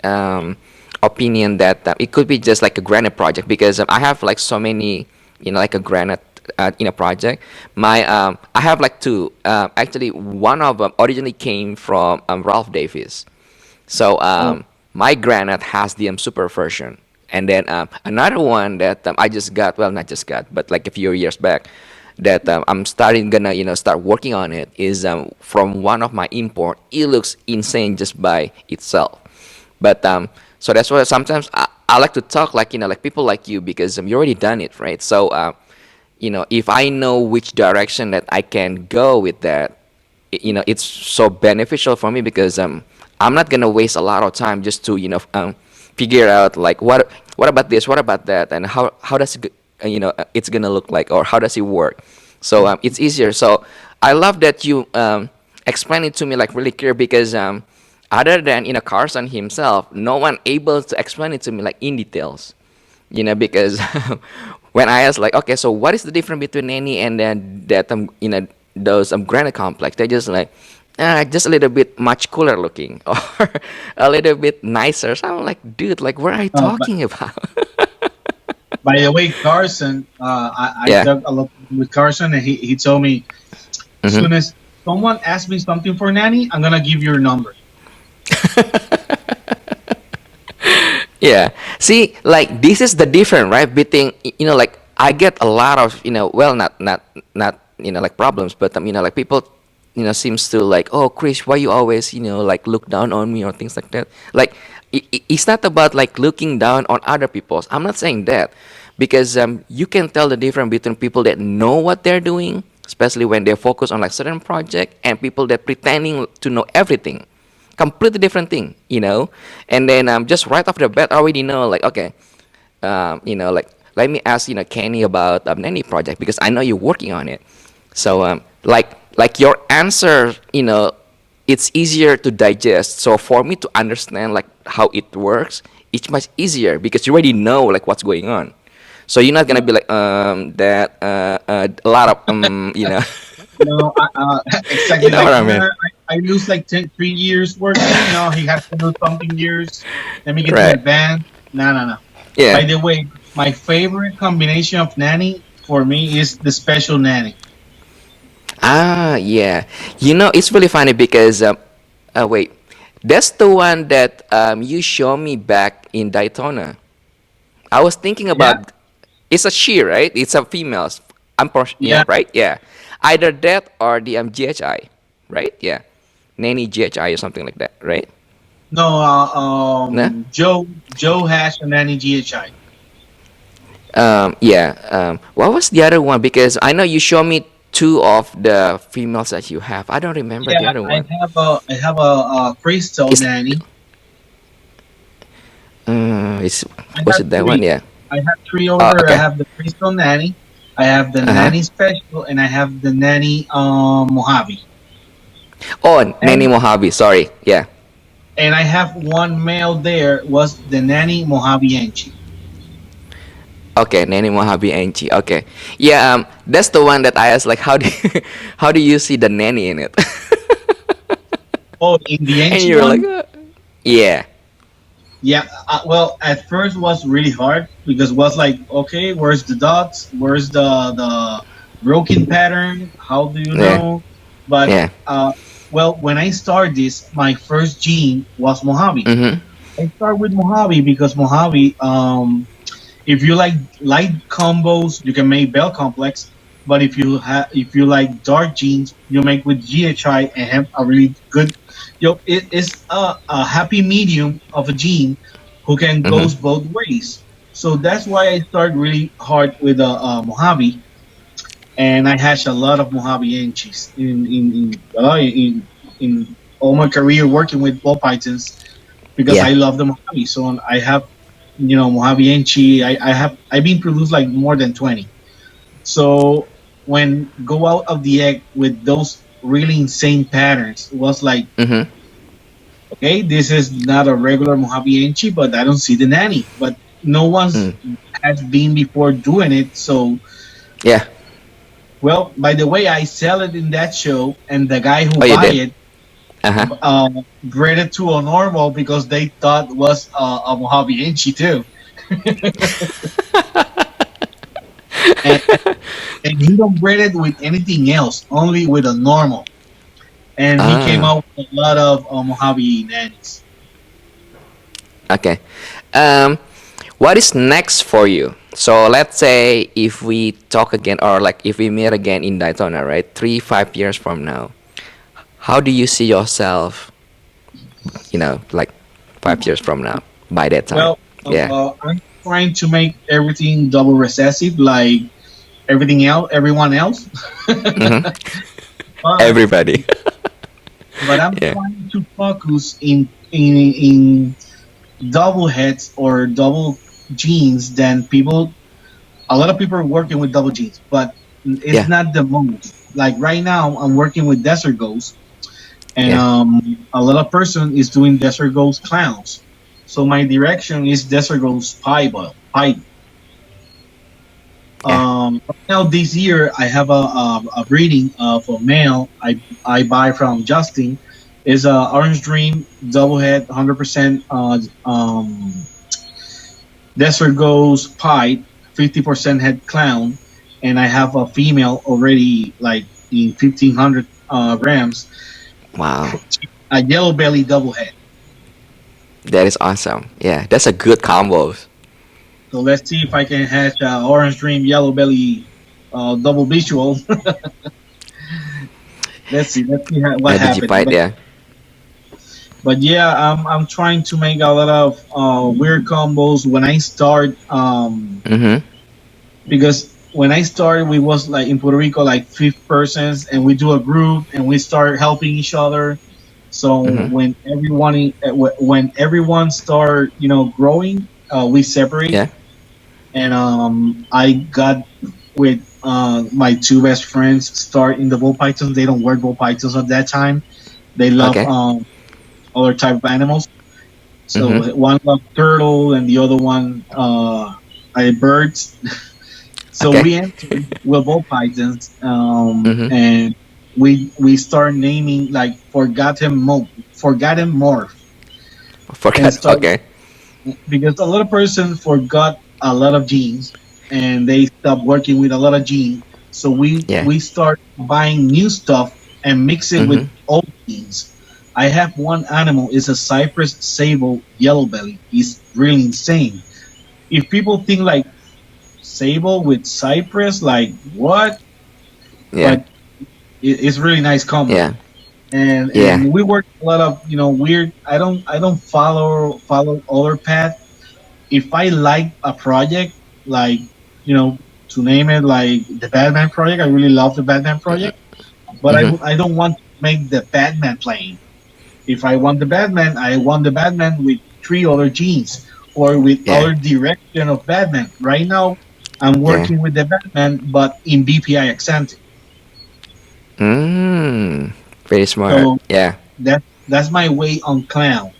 um, opinion that it could be just like a granite project because I have like so many, like a granite project. I have like two. Actually, one of them originally came from Ralph Davis. So Oh, my granite has the super version, and then another one that I just got. Well, not just got, but like a few years back, that I'm starting gonna start working on it is from one of my import. It looks insane just by itself, but so that's why sometimes I like to talk like like people like you because you already done it, right? So if I know which direction that I can go with that, it's so beneficial for me because I'm not gonna waste a lot of time just to figure out like what about this, what about that, and how does it it's gonna look like or how does it work. So it's easier. So I love that you explain it to me like really clear because other than Carson himself, no one able to explain it to me like in details. Because when I ask like, okay, so what is the difference between nanny and then that those granite complex? They're just like, just a little bit much cooler looking or a little bit nicer. So I'm like, dude, like, what are you but talking about? by the way, Carson, I Yeah. talked a lot with Carson, and he told me Hmm. soon as someone asks me something for nanny, I'm gonna give your number. Yeah. See, like this is the difference, right? Between like I get a lot of well, not like problems, but like people seems to like, oh, Chris, why you always like look down on me or things like that. Like it's not about like looking down on other people's. I'm not saying that because you can tell the difference between people that know what they're doing, especially when they focus on like certain project, and people that pretending to know everything, completely different thing. And then just right off the bat I already know like, okay, like let me ask Kenny about any project because I know you're working on it. So like your answer, it's easier to digest. So for me to understand like how it works, it's much easier because you already know like what's going on. So you're not gonna be like that a lot of you Exactly know what like I mean. I lose like 3 years working. No, he has to lose something years. Let me get to Right. advance. No, no, no. By Yeah. the way, my favorite combination of nanny for me is the special nanny. Ah, yeah. It's really funny because wait, that's the one that you show me back in Daytona. I was thinking Yeah, about it's a she, right? It's a female. yeah. Right? Yeah. Either that or the GHI, right? Yeah. Nanny GHI or something like that, right? No, No? Joe has a nanny GHI. Yeah. What was the other one? Because I know you show me. two of the females that you have. I don't remember the Yeah, other one. I have a crystal Is nanny. is I was have it that one? three. Yeah. I have three over Oh, there. I okay. have the crystal nanny, I have the Uh huh. nanny special, and I have the nanny Mojave. Oh, Nanny And Mojave. Sorry. Yeah. I have one male there was the nanny Mojave Enchi. Okay, Nanny Mojave Angie. Okay. Yeah. That's the one that I asked. Like, how do you, how do you see the nanny in it? Oh, in the And Enchi you're like, one, yeah. yeah. Well, at first was really hard because was like, okay, where's the dots? Where's the broken pattern? How do you Yeah. know? But Yeah. well, when I started this, my first gene was Mojave. Mhm. I start with Mojave because Mojave, if you like light combos, you can make Bell Complex. But if you like dark genes, you make with GHI and have a really good. It is a happy medium of a gene who can Mhm. goes both ways. So that's why I start really hard with Mojave, and I hatch a lot of Mojave Enchis in all my career working with ball pythons because I Yeah. love the Mojave. So I have, Mojave Enchi. I've been produced like more than 20. So when go out of the egg with those really insane patterns, it was like, Mhm. okay, this is not a regular Mojave Enchi, but I don't see the nanny. But no one's Mm. has been before doing it. So Yeah. well, by the way, I sell it in that show, and the guy who Oh, you buy did. it Uh huh. bred it to a normal because they thought was a Mojave Enchi too. and, and he don't breed it with anything else, only with a normal. And he came Ah. out with a lot of Mojave nannies. Okay. Um, what is next for you? So let's say if we talk again, or like if we meet again in Daytona, right? 3, 5 years from now, how do you see yourself? Like 5 years from now. By that time, Well, yeah. I'm trying to make everything double recessive, like everyone else. Hmm. but Everybody. I'm Yeah. trying to focus in double heads or double genes. Then a lot of people are working with double genes, but it's Yeah. not the most. Like right now, I'm working with desert ghosts, and Yeah. a lot of person is doing desert ghost clowns. So my direction is desert ghost pie. Yeah. Right now this year I have a breeding of a male I buy from Justin. Is a orange dream double head 100% desert ghost pie 50% head clown, and I have a female already like in 1500 grams, Wow. a yellow belly double head. That is awesome. Yeah. That's a good combo. So let's see if I can hatch orange dream yellow belly double visual. Let's see what Did you happens. fight? Yeah. But yeah, I'm trying to make a lot of weird combos when I start. Mm-hmm. Because when I started, we was like in Puerto Rico, like 5 persons, and we do a group and we start helping each other. So Mm-hmm. when everyone start growing, we separate. Yeah. And I got with my two best friends start in the bull pythons. They don't work bull pythons at that time. They love Okay. other type of animals. Mm-hmm. So one loved turtle and the other one birds. So Okay. we entered with bull pythons, Mm-hmm. and we start naming like forgotten morph, and Forgot. start Okay. because a lot of persons forgot a lot of genes and they stopped working with a lot of genes. So Yeah. we start buying new stuff and mix it with Mm-hmm. old genes. I have one animal is a cypress sable yellow belly. He's really insane. If people think like sable with cypress, like what? Yeah. But it's really nice combo. Yeah. Yeah. And we work a lot of weird. I don't follow other path. If I like a project, like you know to name it like the Batman project. I really love the Batman project, but Mm-hmm. I don't want to make the Batman plain. If I want the Batman, I want the Batman with three other genes or with Yeah. other direction of Batman. Right now, I'm Yeah. working with the Batman, but in BPI accent. Mm. Very smart. So Yeah. that's my way on clown.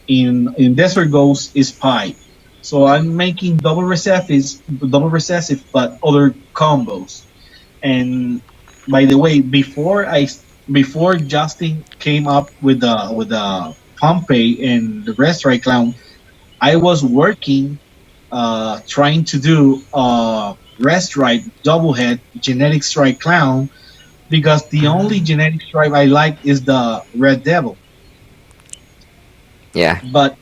In Desert Ghost is pi. So I'm making double recessive, but other combos. And by the way, before Justin came up with the Pompey and the Restaurant Clown, I was working trying to do Rest Stripe double head genetic stripe clown because the only genetic stripe I like is the Red Devil. Yeah. But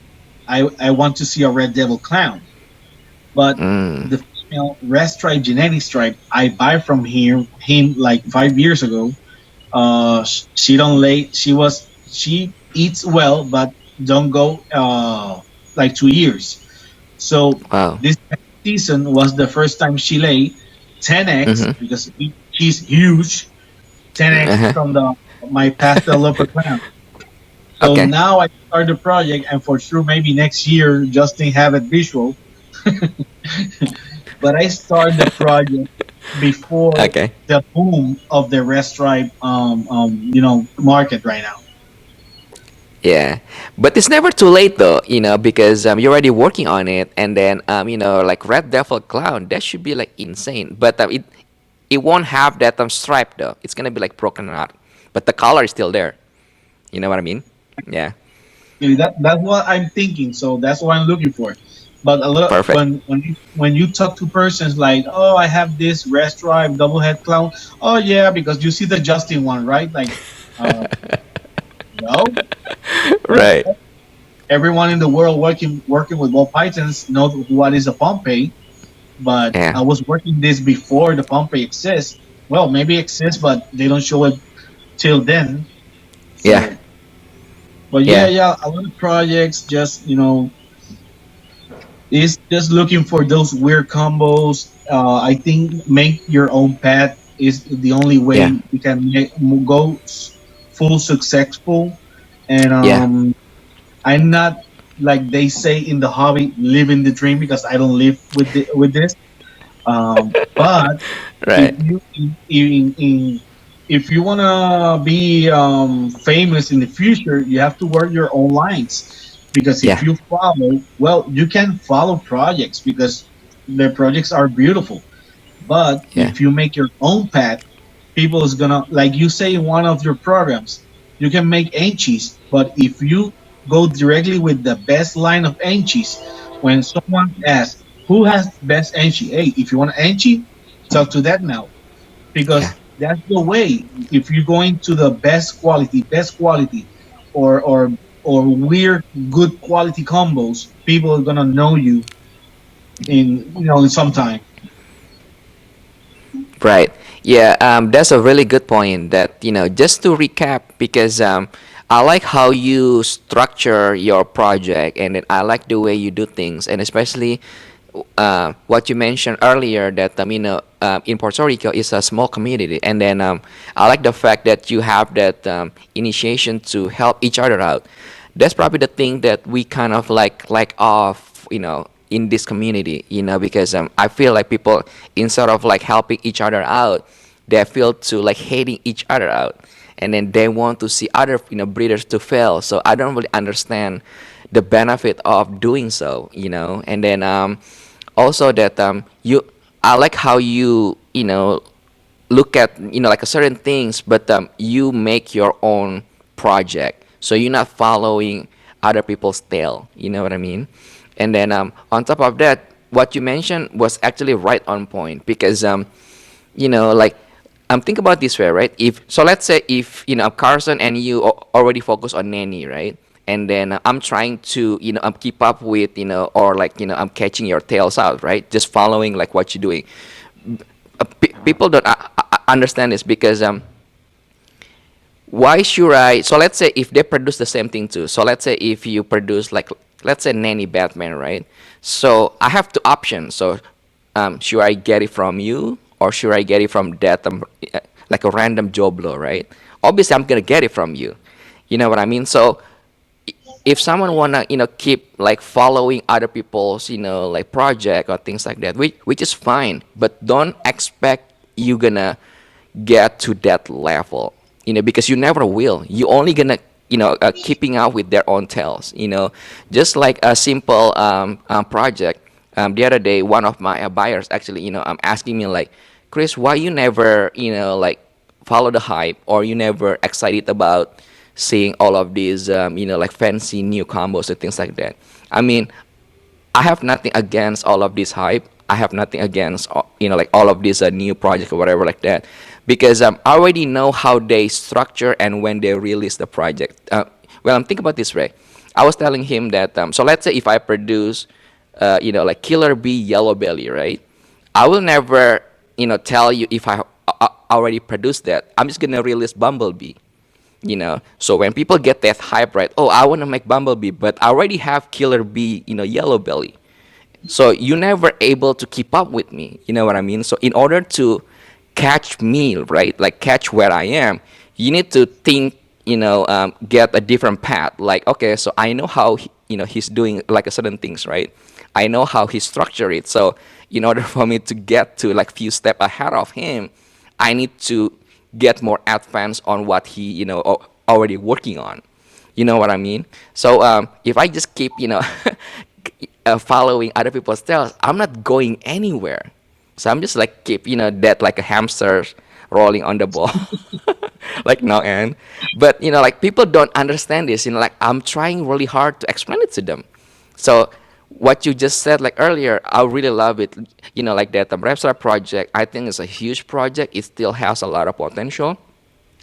I want to see a Red Devil clown. But Mm. the female Red Stripe genetic stripe I buy from him like 5 years ago. She don't lay. She eats well, but don't go like 2 years. So Wow. this season was the first time she laid 10x Mm-hmm. because she's huge. 10x Uh-huh. from the my pastel leopard clown. So Okay. now I start the project, and for sure, maybe next year, Justin have it visual. But I start the project before Okay. the boom of the rest tribe, market right now. Yeah, but it's never too late though, because you're already working on it, and then like Red Devil Clown, that should be like insane. But it won't have that stripe though. It's gonna be like broken out, but the color is still there. You know what I mean? Yeah. Really, that's what I'm thinking. So that's what I'm looking for. But a lot Perfect. when you talk to persons like, oh, I have this rest tribe double head clown. Oh yeah, because you see the Justin one, right? Like, uh, no, well, Right. everyone in the world working with ball pythons knows what is a Pompey. But Yeah. I was working this before the Pompey exists. Well, maybe it exists, but they don't show it till then. Yeah. So, but yeah, Yeah. yeah, a lot of projects just is just looking for those weird combos. I think make your own pet is the only Yeah. way you can go full successful. And Yeah. I'm not like they say in the hobby living the dream because I don't live with this. But if Right. you if you wanna be famous in the future, you have to work your own lines. Because if Yeah. you follow, well, you can follow projects because their projects are beautiful. But Yeah. if you make your own path, people is gonna like you say in one of your programs, you can make anchis, but if you go directly with the best line of anchis, when someone asks who has best anchi, hey, if you want anchi, talk to that now Yeah. because that's the way. If you're going to the best quality, or weird good quality combos, people are gonna know you in some time. Right. Yeah, that's a really good point. That just to recap, because I like how you structure your project, and then I like the way you do things, and especially what you mentioned earlier that in Puerto Rico is a small community, and then I like the fact that you have that initiation to help each other out. That's probably the thing that we kind of like off, in this community, because I feel like people, instead of like helping each other out, they feel to like hating each other out, and then they want to see other breeders to fail. So I don't really understand the benefit of doing so, and then also that you I like how you look at like a certain things, but you make your own project, so you're not following other people's tail, you know what I mean? And then on top of that, what you mentioned was actually right on point, because like think about this way, right? If so, let's say if Carson and you already focus on nanny, right? And then I'm trying to keep up with or like I'm catching your tails out, right? Just following like what you're doing. People don't understand this, because why should I? So let's say if they produce the same thing too. So let's say if you produce like, let's say nanny Batman, right? So I have two options. So should I get it from you or should I get it from that like a random Joe Blow, right? Obviously, I'm gonna get it from you. You know what I mean? So if someone wanna keep like following other people's like project or things like that, which is fine, but don't expect you gonna get to that level, because you never will. You only gonna keeping up with their own tails, just like a simple project. The other day, one of my buyers actually asking me like, Chris, why you never like follow the hype, or you never excited about seeing all of these like fancy new combos and things like that. I mean, I have nothing against all of this hype. I have nothing against like all of these new projects or whatever like that, because I already know how they structure and when they release the project. Well, I'm thinking about this way. I was telling him that so let's say if I produce like Killer Bee Yellow Belly, right? I will never tell you if I already produced that. I'm just gonna release Bumblebee. So when people get that hype, right? Oh, I want to make Bumblebee, but I already have Killer Bee, Yellow Belly. So you never able to keep up with me. You know what I mean? So in order to catch me, right, like catch where I am, you need to think, get a different path. Like, okay, so I know how he's doing like a certain things, right? I know how he structured it. So in order for me to get to like few step ahead of him, I need to get more advanced on what he already working on. You know what I mean? So if I just keep following other people's styles, I'm not going anywhere. So I'm just like keep dead like a hamster rolling on the ball, like no end. But like people don't understand this. Like I'm trying really hard to explain it to them. So what you just said like earlier, I really love it. Like that Reptile project, I think it's a huge project. It still has a lot of potential,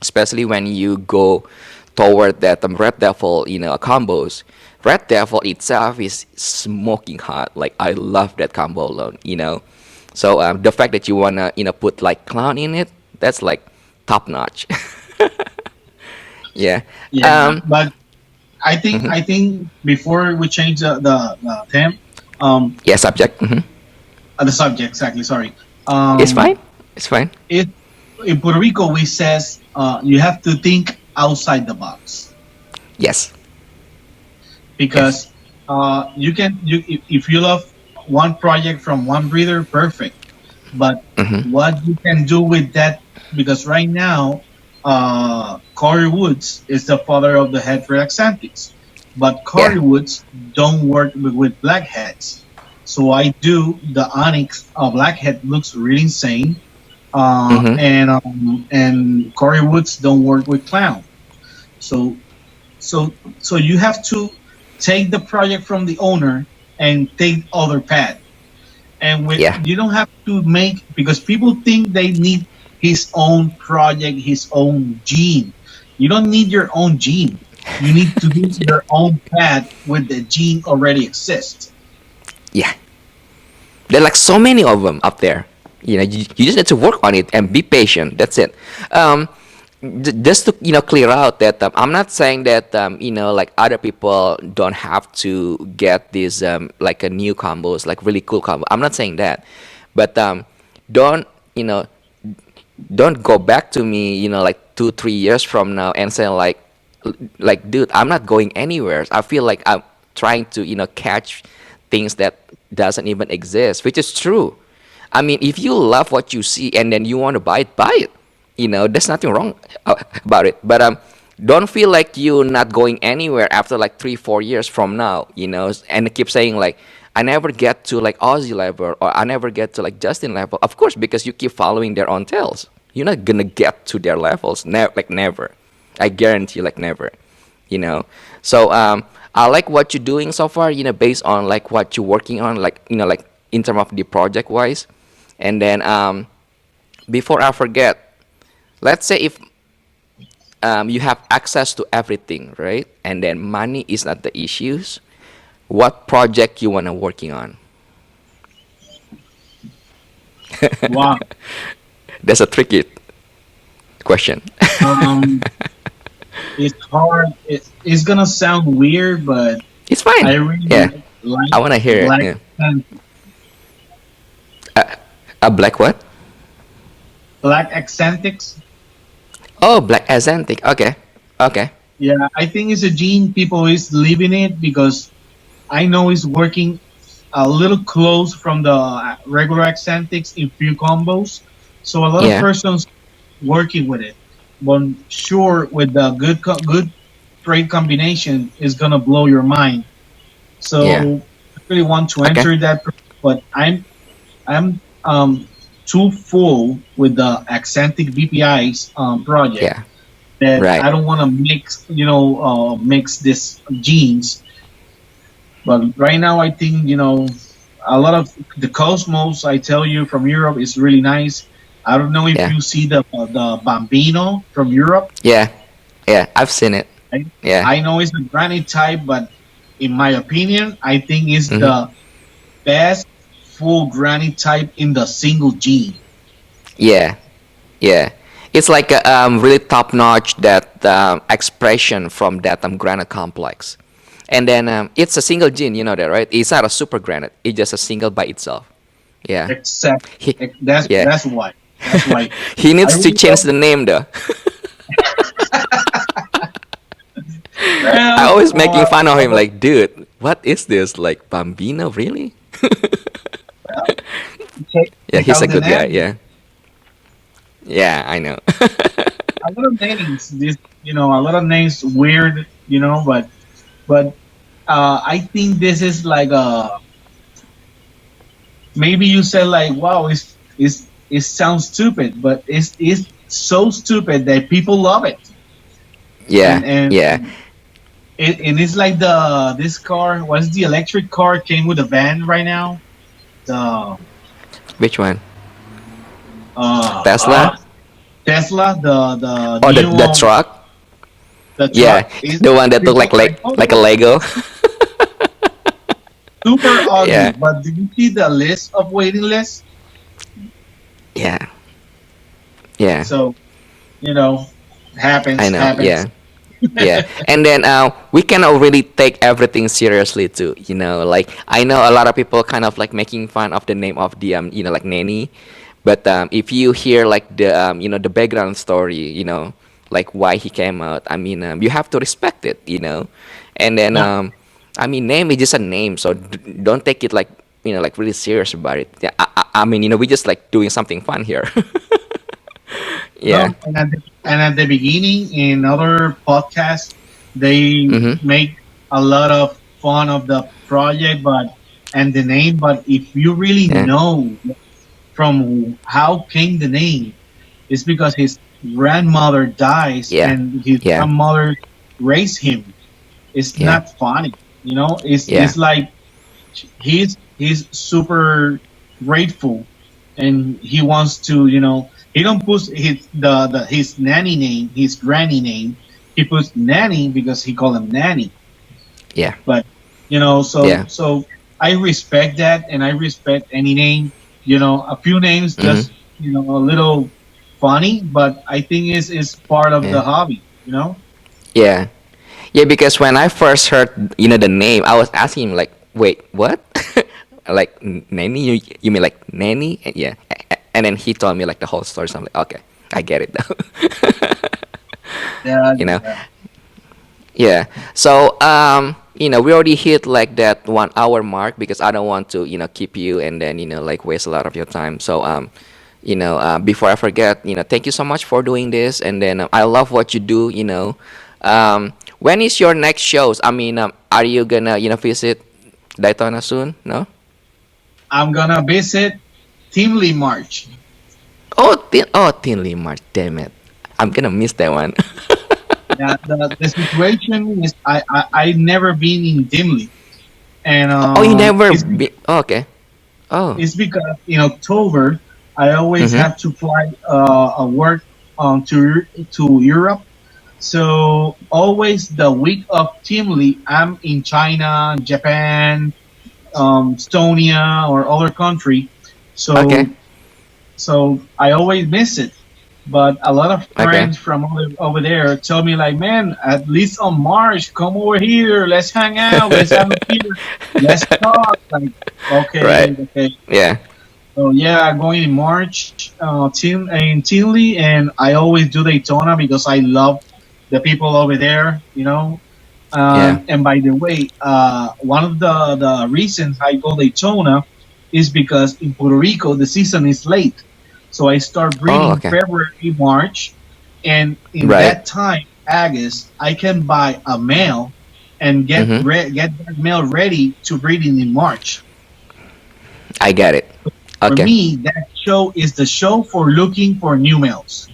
especially when you go toward that Red Devil, combos. Red Devil itself is smoking hot. Like I love that combo alone. So the fact that you wanna put like clown in it, that's like top notch. Yeah. Yeah, Um. but Mhm. I think before we change the theme, Yeah. Subject. the subject exactly. Sorry. It's Um, fine. It's fine. it in Puerto Rico we says you have to think outside the box Yes. Yes. because you can if you love one project from one breeder, perfect. But Hmm. what you can do with that, because right now Corey Woods is the father of the head relaxantics, but Corey Yeah. Woods don't work with blackheads. So I do the onyx blackhead looks really insane, Hmm. and Corey Woods don't work with clown. So so you have to take the project from the owner and take other path. And with Yeah. you don't have to make, because people think they need his own project, his own gene. You don't need your own gene. You need to do your own path with the gene already exists. Yeah. There are like so many of them up there. You just need to work on it and be patient. That's it. Um, just to clear out that I'm not saying that like other people don't have to get these like a new combos, like really cool combo. I'm not saying that, but don't don't go back to me like 2 3 years from now and say like dude, I'm not going anywhere. I feel like I'm trying to catch things that doesn't even exist, which is true. I mean, if you love what you see and then you want to buy it. There's nothing wrong about it. But don't feel like you're not going anywhere after like 3 4 years from now. And keep saying like, I never get to like Aussie level or I never get to like Justin level. Of course, because you keep following their own tails. You're not gonna get to their levels. Like never. I guarantee, like never. You know. So I like what you're doing so far. Based on like what you're working on, like like in terms of the project wise. And then before I forget, let's say if you have access to everything, right? And then money is not the issues. What project you wanna working on? Wow. That's a tricky question. Um, it's hard. It's gonna sound weird, but It's I fine. really Yeah, like I wanna hear it. Black Yeah. Panther. A black what? Black accentics. Oh, black Azantic. Okay. Okay. Yeah, I think it's a gene people is leaving it because I know it's working a little close from the regular accentics in few combos. So a lot of Yeah. persons working with it. But sure, with the good trade combination is gonna blow your mind. Yeah. So I really want to Okay. enter that, but I'm too full with the accentic BPI's project Yeah. that Right. I don't want to mix this genes. But right now, I think a lot of the Cosmos I tell you from Europe is really nice. I don't know if Yeah. you see the Bambino from Europe. Yeah. Yeah. I've seen it. I, Yeah. I know it's a granite type, but in my opinion, I think it's Mhm. the best full granite type in the single gene. Yeah. Yeah. It's like a really top notch that expression from that granite complex. And then it's a single gene, you know that, right? It's not a super granite. It's just a single by itself. Yeah. Except He, that's yeah. that's why. That's why He I needs to really change the name though. I well, always making fun of him, like, dude, what is this? Like Bambino, really? Yeah, check he's a out the good guy. name. Yeah. Yeah, I know. A lot of names, a lot of names weird, but I think this is like maybe you said like, wow, it sounds stupid, but it's so stupid that people love it, Yeah. and and Yeah. and it's like this car. What's the electric car came with a van right now? The Which one? uh, uh Tesla? Tesla, the Oh, the new the truck? the Yeah, truck is the one that look people like, oh, like a Lego. super ugly. Yeah. But did you see the list of waiting lists? Yeah. Yeah. So I happens, know. happens. Yeah. Yeah. And then we cannot really take everything seriously too, you know. Like I know a lot of people kind of like making fun of the name of the like nanny, but if you hear like the the background story, like why he came out, I mean, you have to respect it, And then Yeah. name is just a name, so don't take it like like really serious about it. Yeah, I mean, we just like doing something fun here. Yeah. No, and at the beginning in other podcasts, they Mhm. make a lot of fun of the project, but and the name. But if you really Yeah. know from how came the name, it's because his grandmother dies Yeah. and his Yeah. grandmother raised him. It's Yeah. not funny, It's Yeah. it's like he's super grateful, and he wants to, he don't put his nanny name, his granny name. He puts nanny because he called him nanny. Yeah. But so Yeah. so I respect that, and I respect any name. A few names Mhm. just a little funny, but I think is part of the Yeah. hobby. Yeah. Yeah, because when I first heard, the name, I was asking him like, "Wait, what?" Like nanny? You mean like nanny? And yeah. And then he told me like the whole story. So I'm like, okay, I get it now. Yeah, you know. yeah. Yeah. So we already hit like that 1 hour mark because I don't want to, keep you and then like waste a lot of your time. So before I forget, thank you so much for doing this, and then I love what you do. When is your next shows? I mean, are you gonna visit Daytona soon? No. I'm gonna visit Teamly March. Tin Limart. Damn it, I'm gonna miss that one. Yeah, the situation is I never been in Dimly, and Oh, you never been? Oh, okay. Oh. it's because in October I always Mhm. have to fly a work to Europe. So always the week of Timely, I'm in China, Japan, Estonia, or other country. Okay. So I always miss it. But a lot of Okay. friends from over there tell me like, man, at least on March, come over here, let's hang out, let's have a beer, let's talk. Like, okay, Right. okay. Yeah. So yeah, going in March, in Tinley, and I always do Daytona because I love the people over there. You know, Yeah. and by the way, one of the reasons I go Daytona is because in Puerto Rico the season is late, so I start Oh, breeding okay. February, March, and in Right. that time, August, I can buy a male and Mm-hmm. get that male ready to breed in March. I get it. For Okay. me, that show is the show for looking for new males.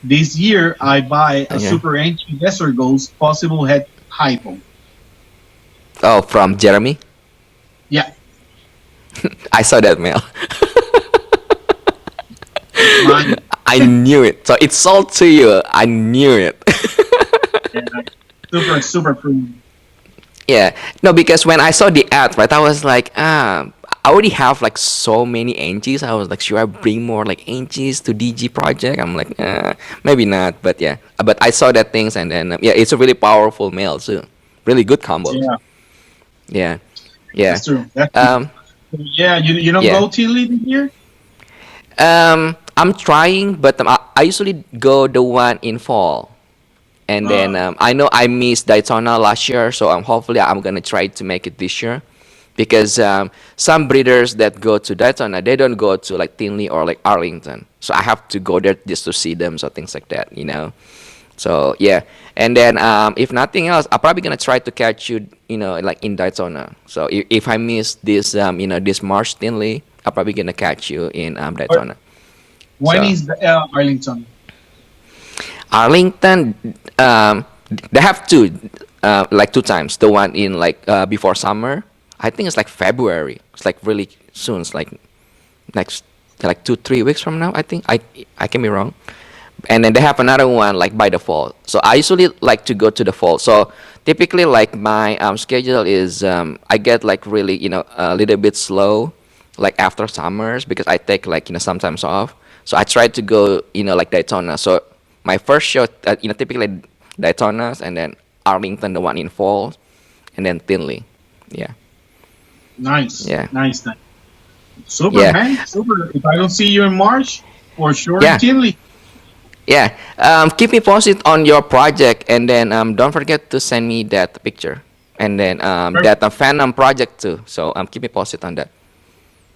This year, I buy a Okay. super ancient desert ghost, possible head hypo. Oh, from Jeremy. Yeah, I saw that mail. mine. I knew it. So it sold to you. I knew it. Yeah, super pretty. Yeah. No, because when I saw the ad, right, I was like, I already have like so many angels. I was like, should I bring more like angels to DG project? I'm like, maybe not. But yeah. But I saw that things, and then yeah, it's a really powerful mail too. Really good combos. Yeah, Yeah. Yeah. that's true. That's true. Um. So, yeah, you don't Yeah. go Tilly this year? I'm trying, but I usually go the one in fall. And then Uh, I know I missed Daytona last year, so hopefully I'm gonna try to make it this year, because some breeders that go to Daytona, they don't go to like Tinley or like Arlington, so I have to go there just to see them, so things like that, you know. So yeah, and then if nothing else, I'm probably gonna try to catch you, you know, like in Daytona. So if I miss this, this March Tinley, I'm probably gonna catch you in or- Daytona. when So. is the Arlington? Arlington, they have two, like two times. The one in like before summer. I think it's like February. It's like really soon. It's like next, like 2 3 weeks from now. I think I can be wrong. And then they have another one like by the fall. So I usually like to go to the fall. So typically, like my schedule is I get like really a little bit slow, like after summers because I take like sometimes off. So I try to go like Daytona. So my first show typically Daytona's, and then Arlington, the one in fall, and then Tinley. Yeah, Nice, yeah, nice, nice. Super, yeah, man, super. If I don't see you in March, for sure in yeah. Tinley. Yeah, keep me posted on your project, and then don't forget to send me that picture, and then Perfect, that Phantom project too. So keep me posted on that.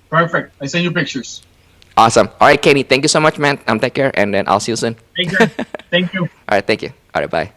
perfect. I send you pictures. Awesome. All right, Kenny, thank you so much, man. Take care, and then I'll see you soon. Take care. Thank you. All right, thank you. All right, bye.